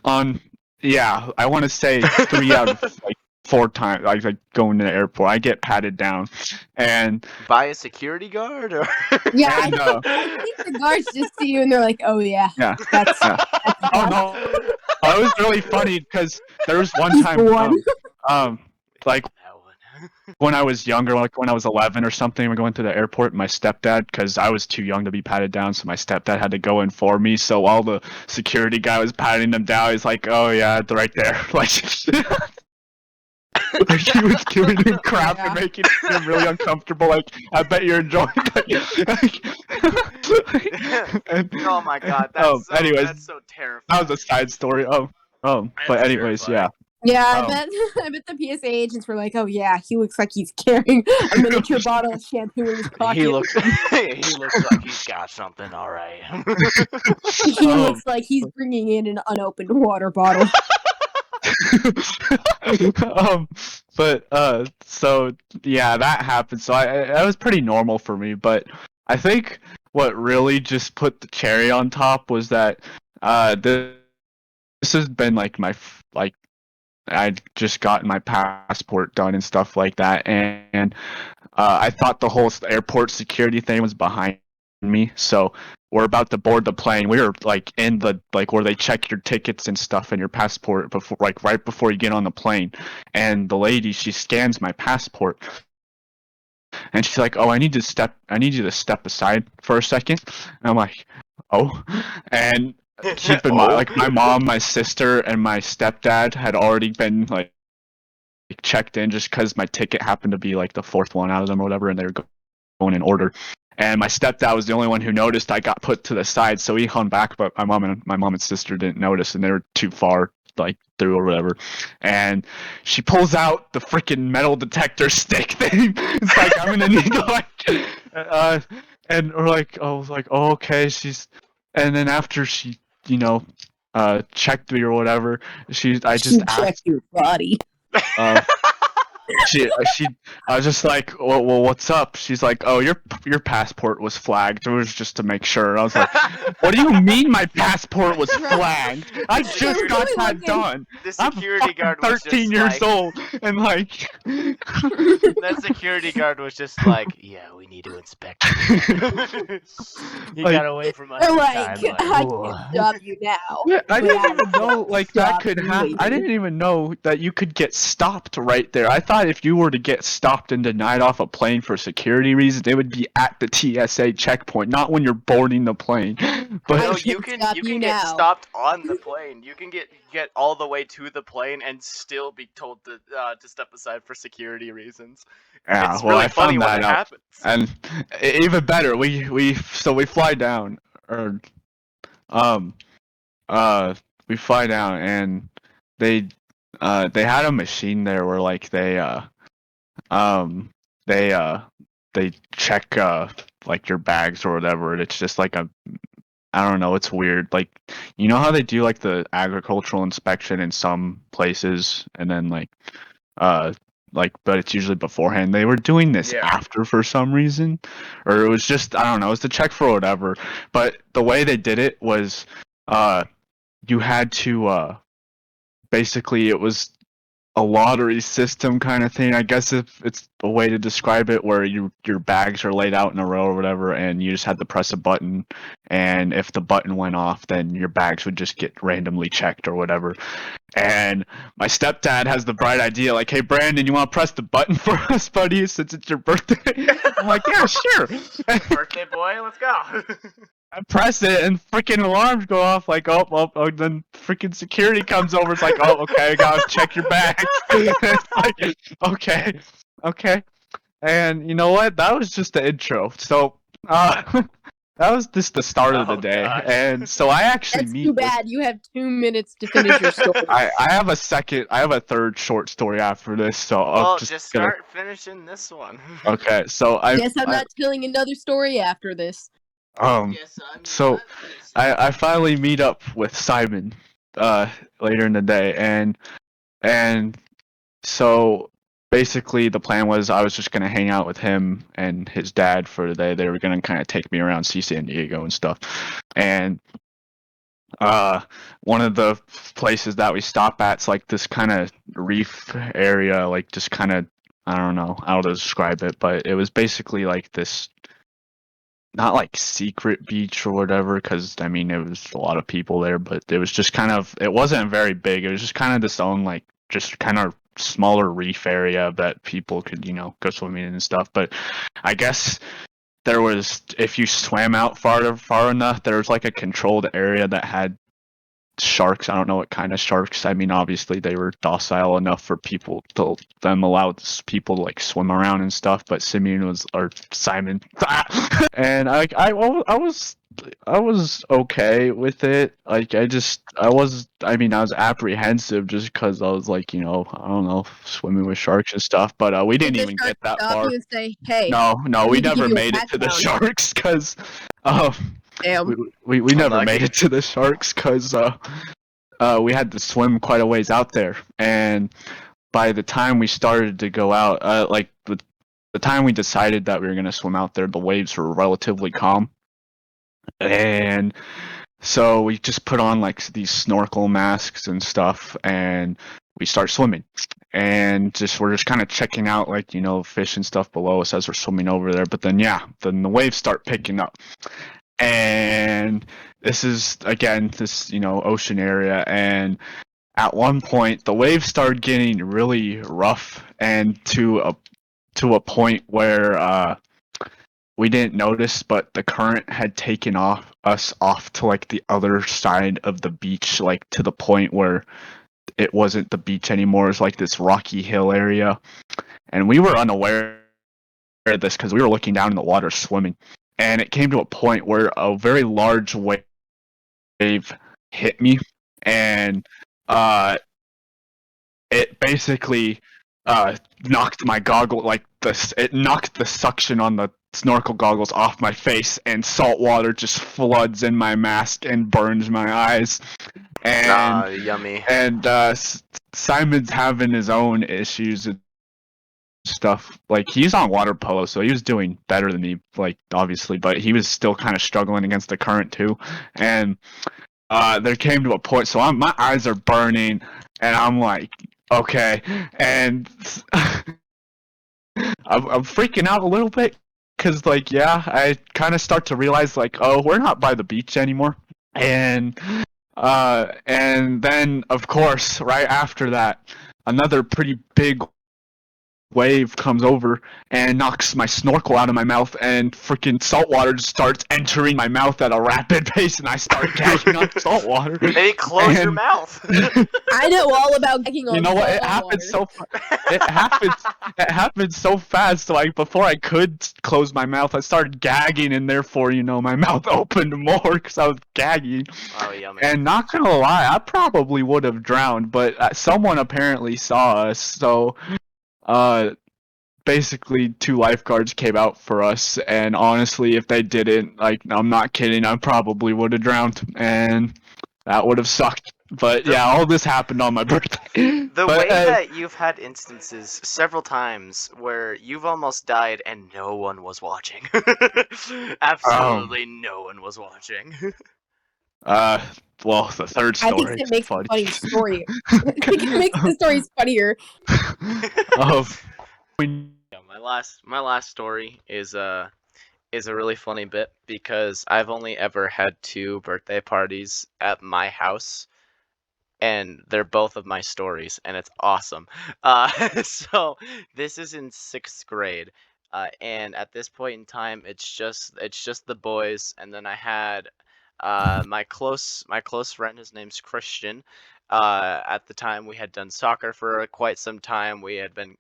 A: on, yeah, I want to say 3 out of like 4 times. Like going to the airport, I get patted down, and
B: By a security guard, or
C: Yeah,
A: And,
C: I think the guards just see you and they're like, "Oh yeah,
A: yeah,
C: that's
A: yeah. Oh
C: Josh.
A: no, it was really funny because there was one
C: He's
A: time,
C: the one."
A: like
B: that one.
A: when I was younger, like when I was 11 or something, we're going to the airport. My stepdad, because I was too young to be patted down, so my stepdad had to go in for me. So while the security guy was patting them down, he's like, "Oh yeah, they're right there." Like he was giving him crap
C: Yeah.
A: and making him really uncomfortable. Like, I bet you're enjoying it. And-
B: Oh my god, that's so,
A: anyways,
B: that's so terrifying.
A: that was a side story. But
B: That's
A: anyways,
B: terrifying.
C: Yeah, I
A: Um,
C: bet I bet the PSA agents were like, "Oh yeah, he looks like he's carrying a miniature bottle of shampoo in his pocket.
B: He looks like he's got something, all right.
C: He
A: Um,
C: looks like he's bringing in an unopened water bottle."
A: so yeah, that happened. So that was pretty normal for me. But I think what really just put the cherry on top was that this has been like I'd just gotten my passport done and stuff like that, and I thought the whole airport security thing was behind me. So we're about to board the plane. We were like in the where they check your tickets and stuff and your passport before, like right before you get on the plane. And the lady, she scans my passport, and she's like, "Oh, I need you to step aside for a second." And I'm like, "Oh," and keep in mind, like my mom, my sister, and my stepdad had already been like checked in just because my ticket happened to be like the 4th one out of them or whatever, and they were going in order. And my stepdad was the only one who noticed I got put to the side, so he hung back, but my mom and sister didn't notice, and they were too far like through or whatever. And she pulls out the freaking metal detector stick thing. It's like, I'm gonna need to like and we're like, I was like, oh, okay, and then after she, checked me or whatever, I
C: She
A: just
C: checked
A: asked,
C: your body.
A: she I was just like, well, what's up? She's like, oh, your passport was flagged. It was just to make sure. I was like, what do you mean my passport was flagged? I just got that done.
B: The
A: I'm
B: security guard was
A: 13
B: just
A: years
B: like,
A: old, and like,
B: that security guard was just like, yeah, we need to inspect you. He
A: Like-
B: got away from us
C: They're
B: this
C: like,
B: time.
C: "I
B: "Whoa."
C: can't stop you now."
A: yeah, I
C: But
A: didn't even know like that
C: stop
A: could
C: you
A: happen. I
C: later.
A: didn't even know that you could get stopped right there. I thought if you were to get stopped and denied off a plane for security reasons, it would be at the TSA checkpoint, not when you're boarding the plane. But
B: No,
C: I
B: you
C: can
B: can
C: stop
B: you
C: you
B: can get
C: now.
B: stopped on the plane. You can get all the way to the plane and still be told to step aside for security reasons.
A: yeah,
B: It's
A: well,
B: really
A: I
B: funny
A: found
B: when
A: that
B: it
A: out.
B: happens.
A: And even better, we fly down, or we fly down, and they had a machine there where like um they check like your bags or whatever, and it's just like I don't know, it's weird. Like, you know how they do like the agricultural inspection in some places, and then uh but it's usually beforehand. They were doing this
B: Yeah.
A: after for some reason, or it was just, I don't know, it was to check for whatever. But the way they did it was you had to basically, it was a lottery system kind of thing, I guess, if it's a way to describe it, where your bags are laid out in a row or whatever, and you just had to press a button, and if the button went off, then your bags would just get randomly checked or whatever. And my stepdad has the bright idea, like, hey, Brandon, you want to press the button for us, buddy, since it's your birthday? I'm like, yeah, sure.
B: Birthday boy, let's go.
A: I press it, and freaking alarms go off, like, oh, then freaking security comes over, it's like, oh, okay, I gotta check your bags. It's like, okay. And you know what? That was just the intro. So, that was just the start of the
B: Oh,
A: day.
B: gosh.
A: And so I actually
C: That's
A: meet
C: too
A: this-
C: bad. You have 2 minutes to finish your story.
A: I have a third short story after this, so I'll
B: Well,
A: just
B: just
A: gonna-
B: start finishing this one.
A: Okay, so
C: Guess I'm not telling another story after this.
A: So I finally meet up with Simon later in the day, and so basically the plan was I was just gonna hang out with him and his dad for the day. They were gonna kind of take me around, see San Diego and stuff, and one of the places that we stop at's like this kind of reef area, like just kind of, I don't know how to describe it, but it was basically like this, not like secret beach or whatever, because I mean it was a lot of people there, but it was just kind of, it wasn't very big. It was just kind of this own like just kind of smaller reef area that people could, you know, go swimming in and stuff. But I guess there was, if you swam out far enough, there was like a controlled area that had sharks. I don't know what kind of sharks. I mean, obviously they were docile enough for people to them allow people to like swim around and stuff. But Simon, and I was okay with it. Like I mean, I was apprehensive just because I was like, you know, I don't know, swimming with sharks and stuff. But we didn't
C: Did the
A: even
C: shark
A: get that
C: stop
A: far.
C: you and say, "Hey,
A: No,
C: I
A: we
C: need to give
A: never
C: you a
A: made it to the
C: pat down."
A: sharks because um,
C: Damn.
A: we never
B: Unlucky.
A: made it to the sharks because we had to swim quite a ways out there, and by the time we started to go out, like the time we decided that we were gonna swim out there, the waves were relatively calm, and so we just put on like these snorkel masks and stuff, and we start swimming, and we're just kind of checking out, like, you know, fish and stuff below us as we're swimming over there. But then then the waves start picking up, and this is again this, you know, ocean area, and at one point the waves started getting really rough, and to a point where we didn't notice, but the current had taken us off to like the other side of the beach, like to the point where it wasn't the beach anymore. It was like this rocky hill area, and we were unaware of this because we were looking down in the water swimming, and it came to a point where a very large wave hit me, and it basically knocked my goggle, like this, it knocked the suction on the snorkel goggles off my face, and salt water just floods in my mask and burns my eyes. And
B: Yummy.
A: Simon's having his own issues and stuff. Like, he's on water polo, so he was doing better than me, like, obviously, but he was still kind of struggling against the current too. And there came to a point, so my eyes are burning, and I'm like, okay, and I'm freaking out a little bit because, like, yeah, I kind of start to realize, like, oh, we're not by the beach anymore, and then of course, right after that, another pretty big wave comes over and knocks my snorkel out of my mouth, and freaking salt water just starts entering my mouth at a rapid pace, and I start gagging on salt water.
B: Maybe close your
A: And-
B: mouth.
C: I know all about gagging on
A: You know what? It
C: salt
A: happened
C: water.
A: it happened so fast. Like, before I could close my mouth, I started gagging, and therefore, you know, my mouth opened more because I was gagging.
B: Oh, yummy.
A: And not gonna lie, I probably would have drowned, but someone apparently saw us. So, basically, 2 lifeguards came out for us, and honestly, if they didn't, like, I'm not kidding, I probably would have drowned, and that would have sucked. But yeah, all this happened on my birthday.
B: The
A: But,
B: way that you've had instances several times where you've almost died and no one was watching. Absolutely no one was watching.
A: well, the third
C: I
A: story
C: think it
A: is
C: makes
A: funny.
C: a funny story. I think it makes the stories funnier.
B: Yeah, my last story is a really funny bit because I've only ever had 2 birthday parties at my house, and they're both of my stories, and it's awesome. So this is in 6th grade, and at this point in time, it's just the boys, and then I had my close friend. His name's Christian. At the time, we had done soccer for quite some time. We had been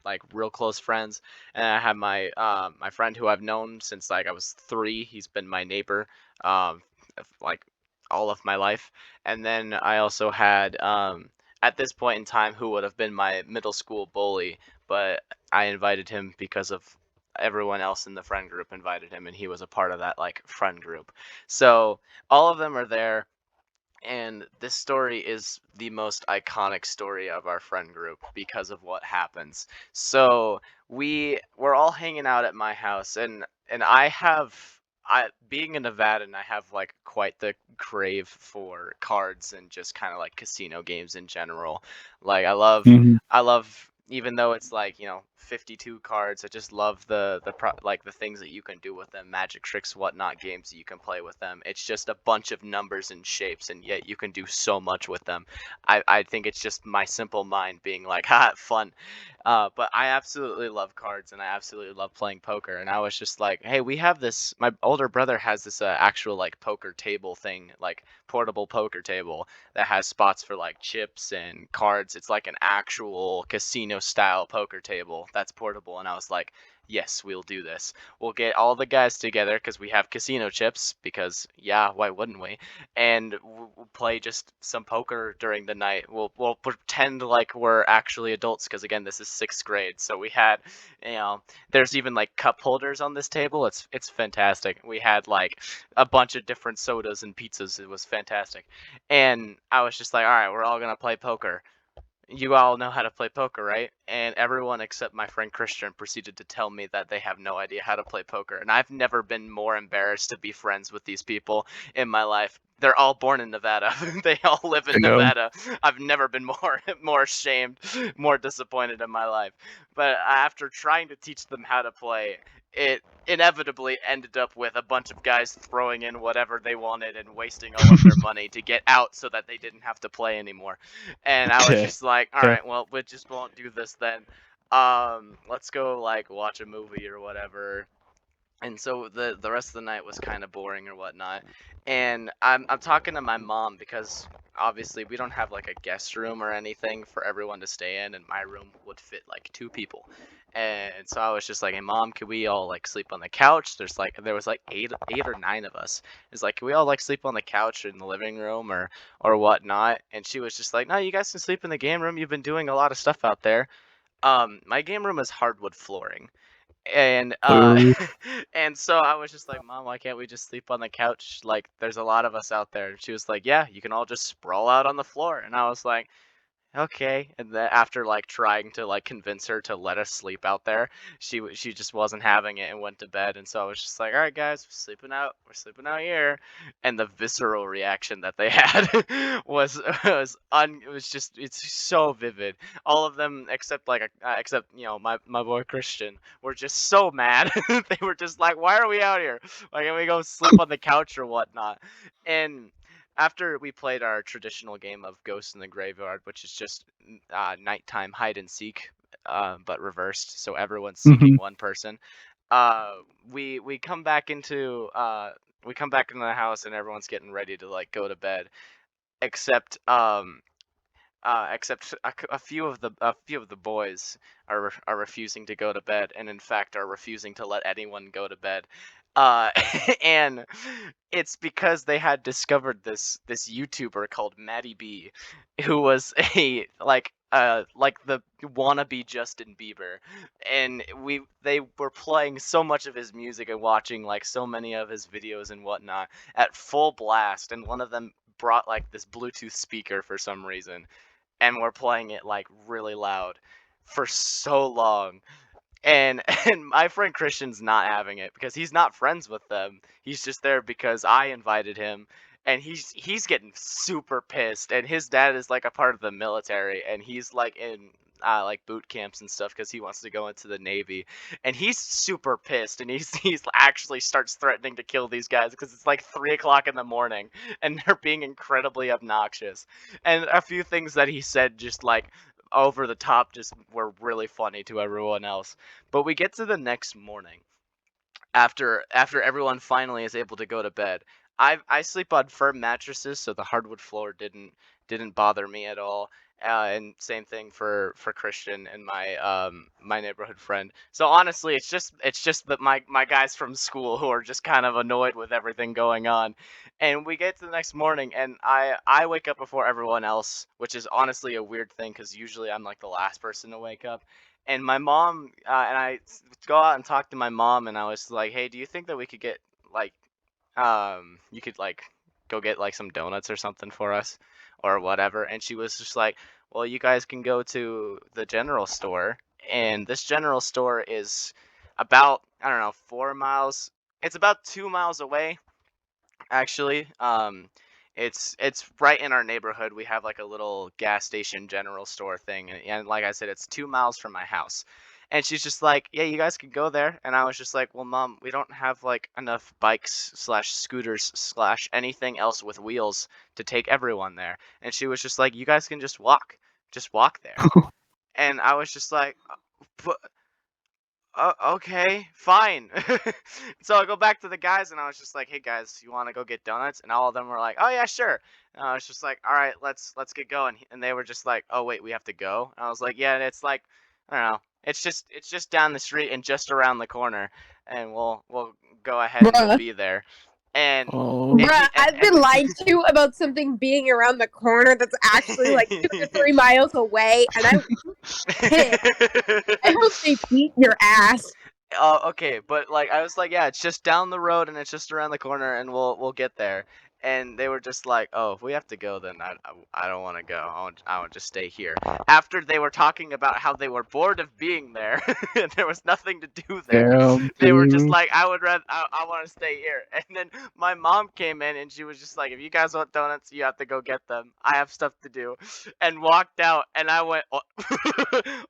B: like real close friends, and I had my my friend who I've known since like I was 3. He's been my neighbor, like all of my life. And then I also had, at this point in time, who would have been my middle school bully, but I invited him because of everyone else in the friend group invited him, and he was a part of that like friend group. So all of them are there, and this story is the most iconic story of our friend group because of what happens. So we're all hanging out at my house, and I being a Nevadan, I have like quite the crave for cards and just kind of like casino games in general. Like
A: Mhm.
B: I love, even though it's like, 52 cards, I just love like the things that you can do with them, magic tricks, whatnot, games that you can play with them. It's just a bunch of numbers and shapes, and yet you can do so much with them. I think it's just my simple mind being like, ha, fun. But I absolutely love cards, and I absolutely love playing poker. And I was just like, hey, we have this. My older brother has this actual like poker table thing, like portable poker table that has spots for like chips and cards. It's like an actual casino style poker table that's portable. And I was like, yes, we'll do this. We'll get all the guys together because we have casino chips, because yeah, why wouldn't we? And we'll play just some poker during the night. We'll pretend like we're actually adults, because again, this is 6th grade. So we had, there's even like cup holders on this table. It's fantastic. We had like a bunch of different sodas and pizzas. It was fantastic. And I was just like, all right, we're all gonna play poker. You all know how to play poker, right? And everyone except my friend Christian proceeded to tell me that they have no idea how to play poker. And I've never been more embarrassed to be friends with these people in my life. They're all born in Nevada. They all live in
A: I know.
B: Nevada. I've never been more ashamed, more disappointed in my life. But after trying to teach them how to play, it inevitably ended up with a bunch of guys throwing in whatever they wanted and wasting all of their money to get out so that they didn't have to play anymore. And I was
A: Okay.
B: just like, all
A: Okay.
B: right, well, we just won't do this then. Let's go like watch a movie or whatever. And so the rest of the night was kind of boring or whatnot. And I'm talking to my mom, because obviously we don't have like a guest room or anything for everyone to stay in, and my room would fit like 2 people. And so I was just like, hey mom, could we all like sleep on the couch? There was like eight or 9 of us. It's like, can we all like sleep on the couch in the living room or whatnot? And she was just like, no, you guys can sleep in the game room. You've been doing a lot of stuff out there. My game room is hardwood flooring. And
A: Ooh.
B: and so I was just like, mom, why can't we just sleep on the couch? Like, there's a lot of us out there. And she was like, yeah, you can all just sprawl out on the floor. And I was like, okay. And then after like trying to like convince her to let us sleep out there, she just wasn't having it and went to bed. And so I was just like, all right guys, we're sleeping out here. And the visceral reaction that they had it's so vivid. All of them except my boy Christian were just so mad. They were just like, why are we out here? Why can't we go sleep on the couch or whatnot? And after we played our traditional game of Ghost in the Graveyard, which is just nighttime hide and seek, but reversed, so everyone's seeking
A: Mhm.
B: one person. We come back into the house, and everyone's getting ready to like go to bed, except a few of the boys are refusing to go to bed, and in fact are refusing to let anyone go to bed. Uh, and it's because they had discovered this YouTuber called Maddie B, who was like the wannabe Justin Bieber, and they were playing so much of his music and watching like so many of his videos and whatnot at full blast, and one of them brought like this Bluetooth speaker for some reason, and we're playing it like really loud for so long. And and my friend Christian's not having it because he's not friends with them. He's just there because I invited him, and he's getting super pissed. And his dad is like a part of the military, and he's like in like boot camps and stuff because he wants to go into the Navy. And he's super pissed, and he's actually starts threatening to kill these guys because it's like 3 o'clock in the morning, and they're being incredibly obnoxious. And a few things that he said just like over the top just were really funny to everyone else. But we get to the next morning, after everyone finally is able to go to bed. I sleep on firm mattresses, so the hardwood floor didn't bother me at all. And same thing for Christian and my neighborhood friend. So honestly, it's just that my guys from school who are just kind of annoyed with everything going on. And we get to the next morning, and I wake up before everyone else, which is honestly a weird thing because usually I'm like the last person to wake up. And my mom and I go out and talk to my mom, and I was like, "Hey, do you think that we could get like you could like go get like some donuts or something for us or whatever?" And she was just like, "Well, you guys can go to the general store, and this general store is about, I don't know, 4 miles. It's about 2 miles away, actually. It's right in our neighborhood. We have like a little gas station general store thing, and like I said, it's 2 miles from my house." And she's just like, "Yeah, you guys can go there." And I was just like, "Well, Mom, we don't have like enough bikes slash scooters slash anything else with wheels to take everyone there." And she was just like, "You guys can just walk there." And I was just like, "But okay, fine." So I go back to the guys and I was just like, "Hey guys, you want to go get donuts?" And all of them were like, "Oh yeah, sure." And I was just like, "All right, let's get going." And they were just like, "Oh wait, we have to go." And I was like, "Yeah, and it's like, I don't know, it's just down the street and just around the corner, and we'll go ahead and we'll
C: Bruh.
B: be there." And
A: Oh,
C: Bruh, I've been
B: and
C: lied to about something being around the corner that's actually like 2 to 3 miles away, and I hope they beat your ass.
B: Okay, but like I was like, "Yeah, it's just down the road and it's just around the corner and we'll get there." And they were just like, "Oh, if we have to go, then I don't want to go. I want to just stay here." After they were talking about how they were bored of being there and there was nothing to do there,
A: damn,
B: they were just
A: dude.
B: like, I want to stay here." And then my mom came in and she was just like, "If you guys want donuts, you have to go get them. I have stuff to do." And walked out, and I went, "Oh,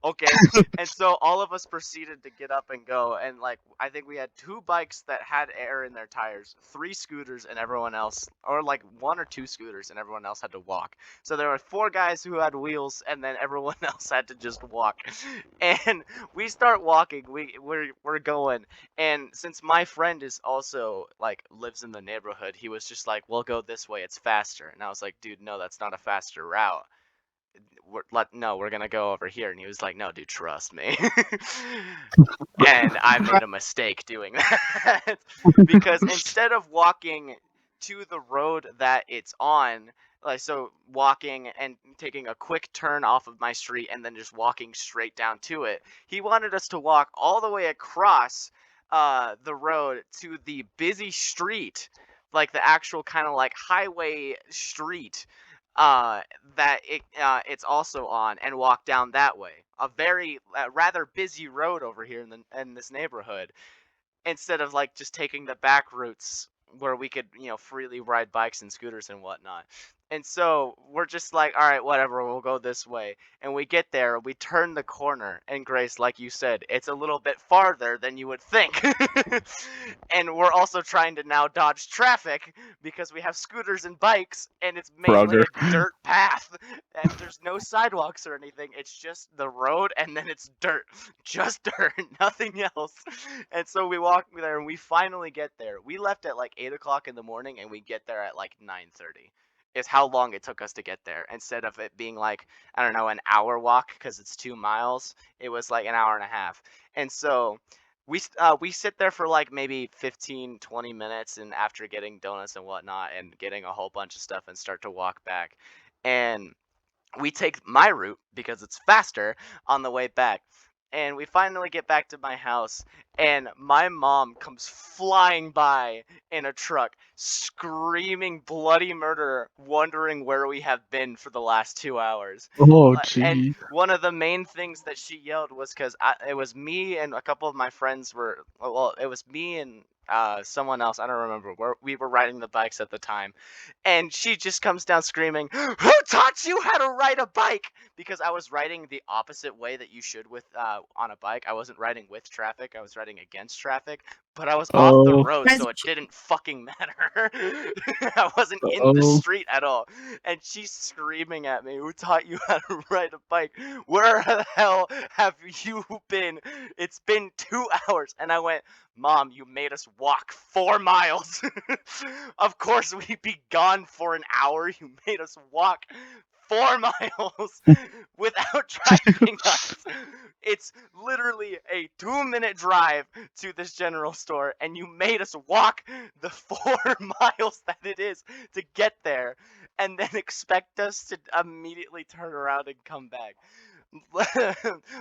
B: okay." And so all of us proceeded to get up and go, and like I think we had 2 bikes that had air in their tires, 3 scooters, and everyone else, or like 1 or 2 scooters, and everyone else had to walk. So there were 4 guys who had wheels, and then everyone else had to just walk. And we start walking. We're going, and since my friend is also like lives in the neighborhood, he was just like, "We'll go this way. It's faster." And I was like, "Dude, no, that's not a faster route. We're gonna go over here." And he was like, "No, dude, trust me." And I made a mistake doing that because instead of walking to the road that it's on, like so walking and taking a quick turn off of my street and then just walking straight down to it, he wanted us to walk all the way across the road to the busy street, like the actual kind of like highway street uh, that it's also on, and walk down that way. A very rather busy road over here in this neighborhood, instead of like just taking the back routes where we could freely ride bikes and scooters and whatnot. And so we're just like, all right, whatever, we'll go this way. And we get there, we turn the corner, and Grace, like you said, it's a little bit farther than you would think. And we're also trying to now dodge traffic because we have scooters and bikes, and it's mainly
A: Brother.
B: a dirt path, and there's no sidewalks or anything. It's just the road, and then it's dirt, just dirt, nothing else. And so we walk there, and we finally get there. We left at like 8 o'clock in the morning, and we get there at like 9:30. Is how long it took us to get there. Instead of it being like, I don't know, an hour walk because it's 2 miles, it was like an hour and a half. And so we sit there for like maybe 15, 20 minutes, and after getting donuts and whatnot and getting a whole bunch of stuff, and start to walk back. And we take my route because it's faster on the way back. And we finally get back to my house, and my mom comes flying by in a truck, screaming bloody murder, wondering where we have been for the last 2 hours.
A: Oh,
B: And
A: gee.
B: one of the main things that she yelled was because it was me and a couple of my friends were, well, it was me and someone else, I don't remember, we were riding the bikes at the time. And she just comes down screaming, "Who taught you how to ride a bike?" Because I was riding the opposite way that you should with on a bike. I wasn't riding with traffic, I was riding against traffic, but I was off the
A: Oh,
B: road,
C: Guys,
B: so it didn't fucking matter. I wasn't in the
A: oh.
B: street at all. And she's screaming at me, "Who taught you how to ride a bike? Where the hell have you been? It's been 2 hours." And I went, "Mom, you made us walk 4 miles." Of course we'd be gone for an hour. You made us walk 4 miles without driving us. It's literally a 2-minute drive to this general store, and you made us walk the 4 miles that it is to get there, and then expect us to immediately turn around and come back.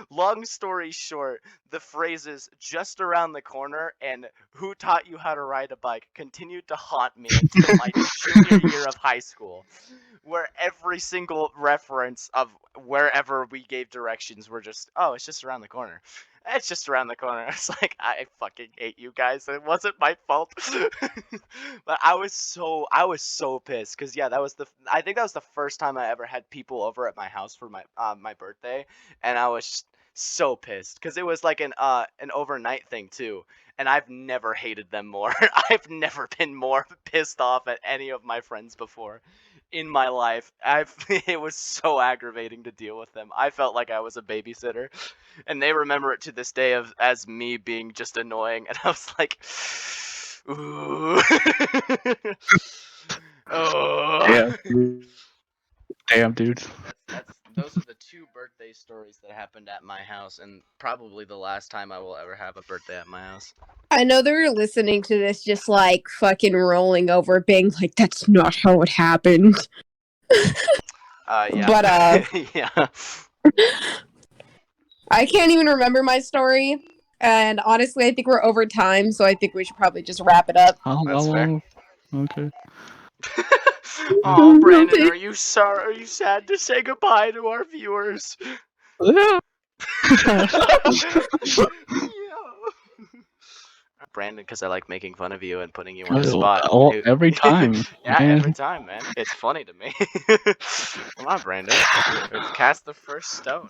B: long story short, the phrases "just around the corner" and "who taught you how to ride a bike" continued to haunt me until my junior year of high school, where every single reference of wherever we gave directions were just, "Oh, it's just around the corner. It's just around the corner." It's like, I fucking hate you guys. It wasn't my fault. But I was so pissed because yeah, I think that was the first time I ever had people over at my house for my birthday, and I was so pissed because it was like an overnight thing too, and I've never hated them more. I've never been more pissed off at any of my friends before in my life. It was so aggravating to deal with them. I felt like I was a babysitter, and they remember it to this day as me being just annoying, and I was like, ooh. Oh.
A: Damn, dude.
B: Those are the two birthday stories that happened at my house, and probably the last time I will ever have a birthday at my house.
C: I know they're listening to this just like fucking rolling over, being like, that's not how it happened.
B: Yeah.
C: But,
B: yeah.
C: I can't even remember my story. And honestly, I think we're over time, so I think we should probably just wrap it up.
B: That's fair.
A: Okay.
B: Oh, Brandon, are you sorry? Are you sad to say goodbye to our viewers?
A: Yeah.
B: Brandon, because I like making fun of you and putting you on the spot.
A: Every time.
B: Yeah,
A: man.
B: every time, man. It's funny to me. Come on, Brandon. Cast the first stone.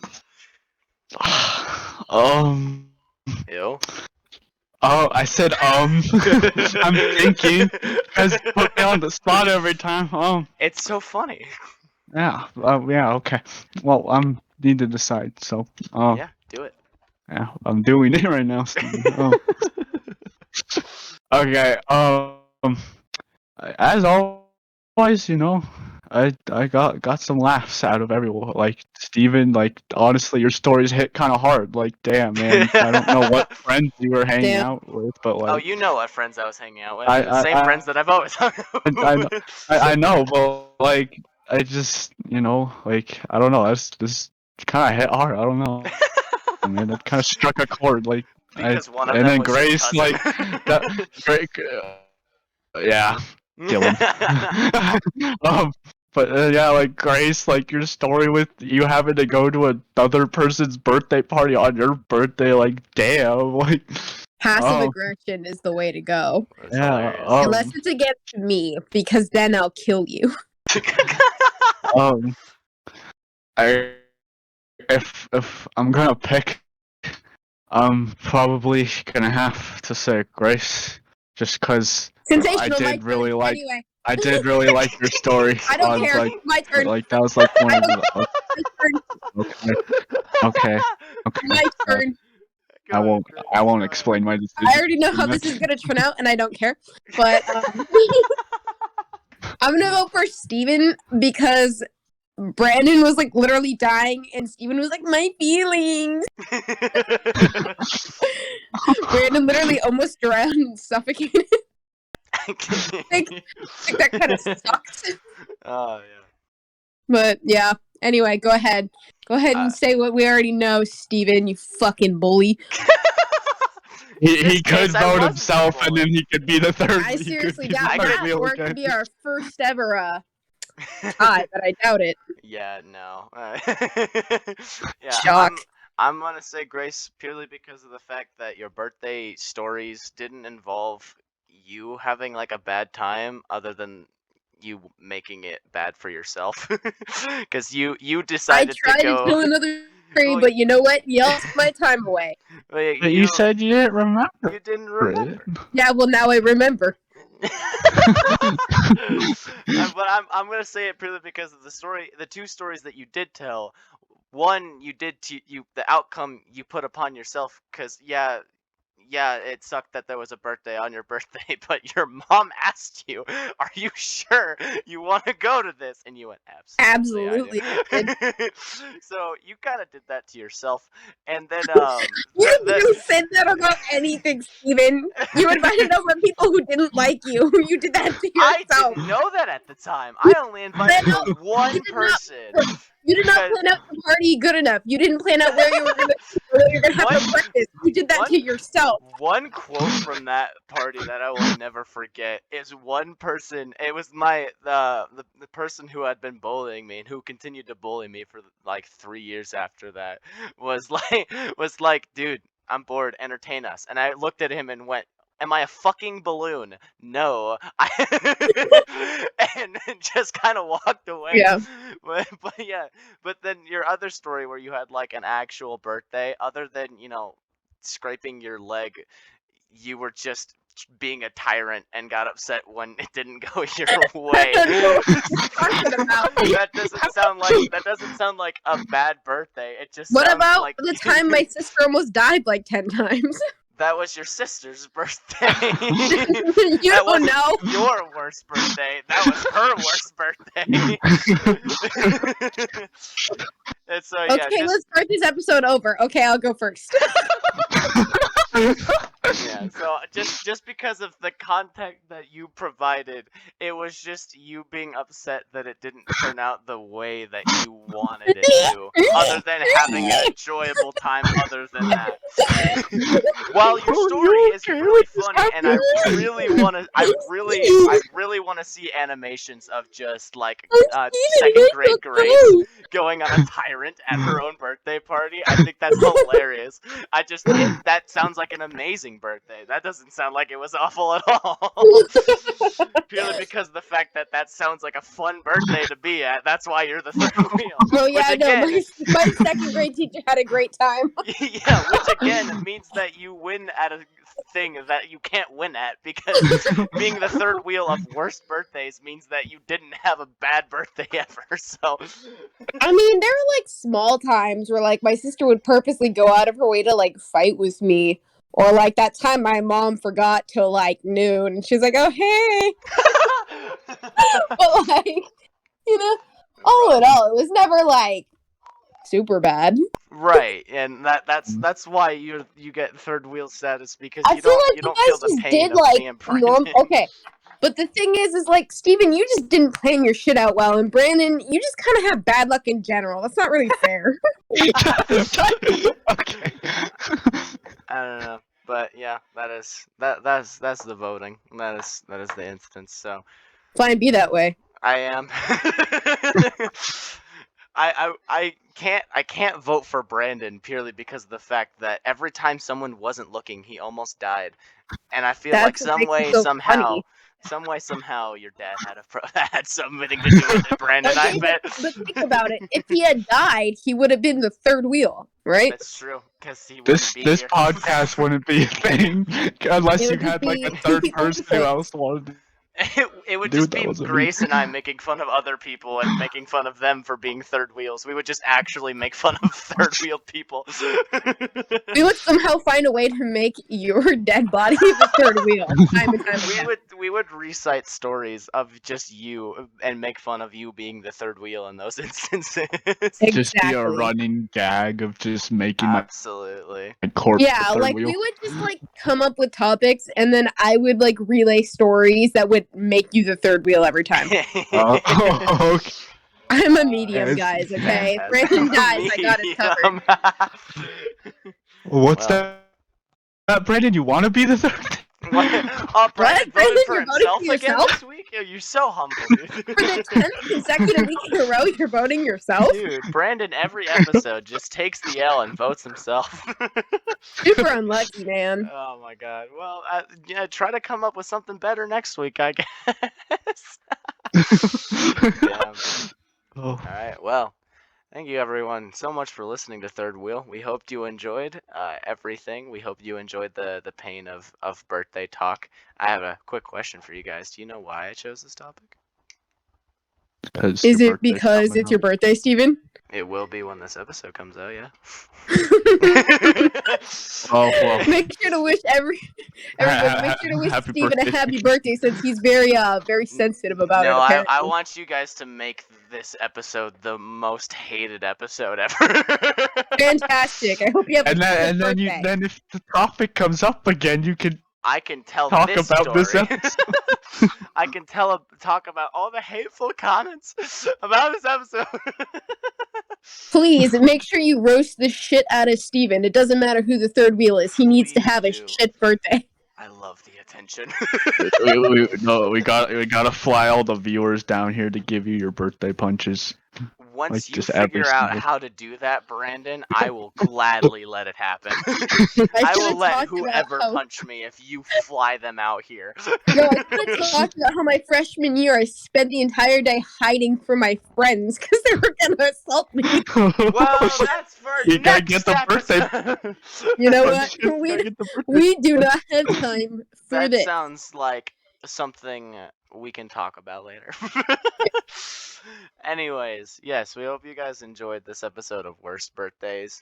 B: Ew.
A: Oh, I said I'm thinking, because put me on the spot every time.
B: It's so funny.
A: Yeah. Yeah. Okay. Well, need to decide. So.
B: Yeah, do it.
A: Yeah, I'm doing it right now. Okay. As always, I got some laughs out of everyone. Like Steven, like honestly, your stories hit kind of hard. Like, damn, man, I don't know what friends you were hanging out with, but like.
B: Oh, you know what friends I was hanging out with? The same friends that I've always hung out with.
A: I know, but like, I just, like, I don't know. That's just kind of hit hard. I don't know. I mean, it kind of struck a chord, like.
B: Because one of
A: and
B: them
A: then
B: was
A: Grace,
B: your
A: like, yeah, kill him. But yeah, like Grace, like your story with you having to go to another person's birthday party on your birthday, like, damn, like.
C: Passive aggression is the way to go.
A: Yeah.
C: Unless it's against me, because then I'll kill you.
A: If I'm gonna pick, I'm probably gonna have to say Grace, just cause I did really like your story.
C: I don't care.
A: Like,
C: my turn.
A: Like that was like one of the. Okay.
C: My turn.
A: I won't explain my decision.
C: I already know how this is gonna turn out, and I don't care. But I'm gonna vote for Steven because Brandon was like literally dying, and Steven was like, my feelings. Brandon literally almost drowned and suffocated. like that kind of sucks.
B: Oh yeah.
C: But yeah. Anyway, go ahead. Go ahead and say what we already know, Steven, you fucking bully.
A: He could vote himself, and then he could be the third.
C: I seriously doubt that, or it could be our first ever tie, but I doubt it.
B: Yeah, no. Yeah,
C: Shock.
B: I'm gonna say Grace purely because of the fact that your birthday stories didn't involve you having like a bad time, other than you making it bad for yourself. Because you decided
C: I tried
B: to go.
C: To kill another tree, but you know what? You took my time away.
A: But you said you didn't remember.
B: You didn't remember.
C: Yeah, well now I remember.
B: But I'm gonna say it purely because of the two stories that you did tell. One, the outcome you put upon yourself, because yeah, it sucked that there was a birthday on your birthday, but your mom asked you, "Are you sure you want to go to this?" And you went, "Absolutely." So you kind of did that to yourself, and then
C: you said that about anything, Steven. You invited over people who didn't like you. You did that to yourself.
B: I didn't know that at the time. I only invited one person.
C: You did not plan out the party good enough. You didn't plan out where you were going to have
B: One-
C: for breakfast. You did that
B: one-
C: to yourself.
B: One quote from that party that I will never forget is one person. It was the person who had been bullying me and who continued to bully me for like 3 years after that was like, dude, I'm bored. Entertain us. And I looked at him and went, am I a fucking balloon? No. And just kind of walked away.
C: Yeah.
B: But yeah. But then your other story where you had like an actual birthday, other than, scraping your leg, you were just being a tyrant and got upset when it didn't go your way.
C: I don't know what you're talking about.
B: That doesn't sound like a bad birthday. It just
C: What
B: sounds
C: about
B: like
C: the time my sister almost died like 10 times?
B: that was your sister's birthday.
C: You
B: That
C: don't
B: wasn't
C: know.
B: your worst birthday. That was her worst birthday. And so yeah,
C: Okay, let's start this episode over. Okay, I'll go first.
B: yeah. So just because of the context that you provided, it was just you being upset that it didn't turn out the way that you wanted it to. Other than having an enjoyable time, other than that. While your story is really funny, and I really want to see animations of just like second grade Grace going on a tyrant at her own birthday party. I think that's hilarious. That sounds like an amazing birthday. That doesn't sound like it was awful at all. Purely because of the fact that sounds like a fun birthday to be at. That's why you're the third wheel.
C: Oh yeah,
B: Which
C: no,
B: again-
C: my second grade teacher had a great time.
B: Yeah, which again means that you win at a thing that you can't win at, because being the third wheel of worst birthdays means that you didn't have a bad birthday ever. So
C: I mean, there were like small times where like my sister would purposely go out of her way to like fight with me. Or like that time my mom forgot till like noon and she's like, oh hey. But like, all in all, it was never like super bad.
B: right, and that's why you get third wheel status, because
C: I
B: you
C: feel
B: don't
C: like
B: you
C: you
B: don't
C: guys
B: feel the
C: just
B: pain
C: did
B: of
C: like
B: being pregnant.
C: okay. But the thing is like, Steven, you just didn't plan your shit out well, and Brandon, you just kind of have bad luck in general. That's not really fair.
A: Okay.
B: I don't know, but yeah, that's the voting. That is the instance. So
C: Fine, be that way.
B: I am. I can't vote for Brandon purely because of the fact that every time someone wasn't looking, he almost died, and I feel like
C: That's what makes it so funny.
B: somehow your dad had something to do with it, Brandon. I
C: Okay,
B: bet.
C: But think about it. If he had died, he would have been the third wheel, right?
B: That's true, because he
A: This
B: wouldn't be here.
A: podcast wouldn't be a thing unless
C: It
A: you
C: would
A: had like
C: be-
A: a third person who else wanted to.
B: It would
A: Dude,
B: just
A: that
B: be
A: wasn't me.
B: Grace and I making fun of other people and making fun of them for being third wheels. We would just actually make fun of third wheel people.
C: We would somehow find a way to make your dead body the third wheel time and time again.
B: we would recite stories of just you and make fun of you being the third wheel in those instances.
A: Just be a
C: Exactly.
A: running gag of just making my
B: Absolutely.
A: corpse
C: Yeah,
A: the third
C: like
A: wheel.
C: we would just like come up with topics and then I would like relay stories that would make you the third wheel every time.
A: Oh, okay.
C: I'm a medium,
A: Yes.
C: guys, okay?
B: That's
C: Brandon dies, I got it covered.
B: medium.
A: What's
B: Well.
A: that? Brandon, you want to be the third?
B: Oh, Brandon voted
C: Brandon,
B: for
C: you're voting
B: himself
C: for
B: again
C: yourself?
B: this week? You're so humble, dude.
C: For the 10th consecutive week in a row, you're voting yourself?
B: Dude, Brandon every episode just takes the L and votes himself.
C: Super unlucky, man.
B: Oh my god. Well, yeah, try to come up with something better next week, I guess. Damn.
A: Oh.
B: Alright, well, thank you everyone so much for listening to Third Wheel. We hoped you enjoyed everything. We hope you enjoyed the pain of birthday talk. I have a quick question for you guys. Do you know why I chose this topic?
C: Is it because it's your birthday, Steven?
B: It will be when this episode comes out, yeah.
A: Oh, well.
C: Make sure to wish everybody make sure to wish
A: Happy
C: Steven a
A: birthday.
C: happy birthday since he's very sensitive about
B: No,
C: it.
B: I
C: Apparently.
B: want you guys to make this episode the most hated episode ever.
C: Fantastic. I hope you have a
A: And
C: good
A: then
C: birthday.
A: if the topic comes up again, you can
B: I can tell
A: talk
B: this
A: about this
B: story.
A: episode.
B: I can talk about all the hateful comments about this episode.
C: Please make sure you roast the shit out of Steven. It doesn't matter who the third wheel is. He needs to
B: Please
C: have a
B: do.
C: shit birthday.
B: I love the attention.
A: we gotta fly all the viewers down here to give you your birthday punches.
B: Once
A: Like,
B: you
A: just every
B: figure out
A: single-
B: how to do that, Brandon, I will gladly let it happen. I
C: I
B: will
C: should've
B: let
C: talked about
B: whoever
C: how-
B: punch me if you fly them out here.
C: No, I could have talked about how my freshman year I spent the entire day hiding from my friends because they were gonna assault me.
B: Well, that's for
A: You gotta
B: next
A: get the birthday-
B: episode.
C: You know
A: Punches,
C: what?
A: gotta get the birthday
C: We do not have time for
B: That
C: this.
B: sounds like something we can talk about later. Anyways, yes, we hope you guys enjoyed this episode of Worst Birthdays.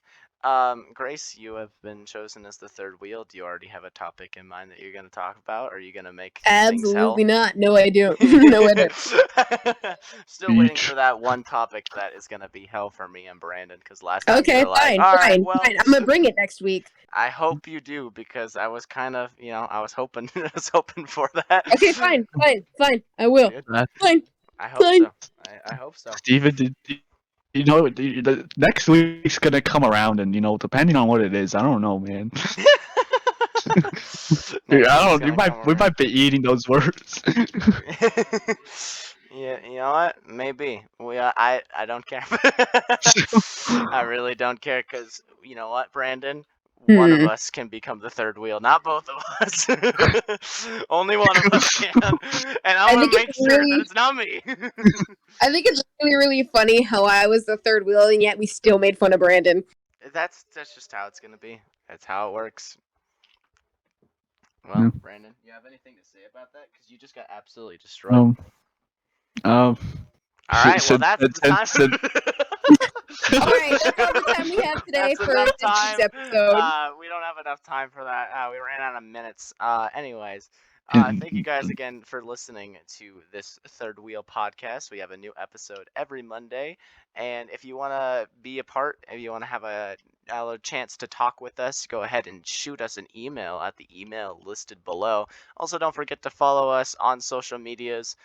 B: Grace, you have been chosen as the third wheel. Do you already have a topic in mind that you're going to talk about? Or are you going to make things hell?
C: Absolutely not. No, I don't. No, I don't.
B: Still waiting
A: Beach.
B: for that one topic that is going to be hell for me and Brandon, because last time
C: Okay,
B: you were like,
C: fine,
B: all right,
C: fine,
B: well,
C: fine. I'm gonna bring it next week.
B: I hope you do, because I was kind of, I was hoping, I was hoping for that.
C: Okay, fine, fine, fine. I will.
B: Good.
C: Fine.
B: I hope
C: Fine.
B: so. I hope so.
A: Steven, the next week's gonna come around, and depending on what it is, I don't know, man. Dude, I don't. We might be eating those words.
B: Yeah, you know what? Maybe. I don't care. I really don't care, because you know what, Brandon? One of us can become the third wheel, not both of us. Only one of us can, and I'm gonna make sure that it's not me.
C: I think it's really, really funny how I was the third wheel, and yet we still made fun of Brandon.
B: That's just how it's gonna be. That's how it works. Well, Brandon, you have anything to say about that? Because you just got absolutely destroyed.
A: All
B: right, well, that's the time.
C: All right, that's all the time we have today
B: That's
C: for
B: enough
C: this
B: time.
C: episode.
B: We don't have enough time for that. We ran out of minutes. Anyways, thank you guys again for listening to this Third Wheel podcast. We have a new episode every Monday, and if you want to be a part, if you want to have a chance to talk with us, go ahead and shoot us an email at the email listed below. Also, don't forget to follow us on social medias.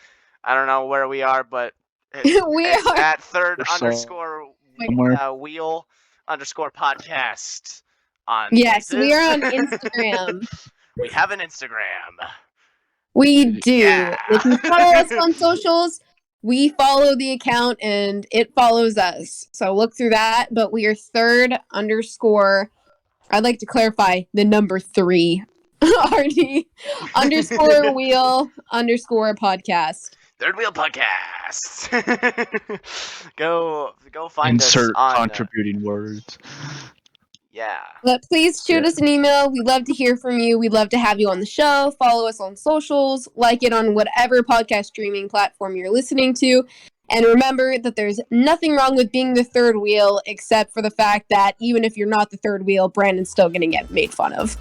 B: I don't know where we are, but it's
C: are
B: at third
A: We're
B: wheel _ podcast on
C: Yes,
B: places.
C: we are on Instagram.
B: We have an Instagram.
C: We do.
B: Yeah.
C: If you follow us on socials, we follow the account and it follows us. So look through that. But we are third _ I'd like to clarify the number 3 RD _ wheel _ podcast.
B: Third Wheel Podcast. Go find
A: Insert
B: us on
A: contributing words.
B: yeah.
C: But please shoot us an email. We'd love to hear from you. We'd love to have you on the show. Follow us on socials. Like it on whatever podcast streaming platform you're listening to. And remember that there's nothing wrong with being the third wheel, except for the fact that even if you're not the third wheel, Brandon's still going to get made fun of.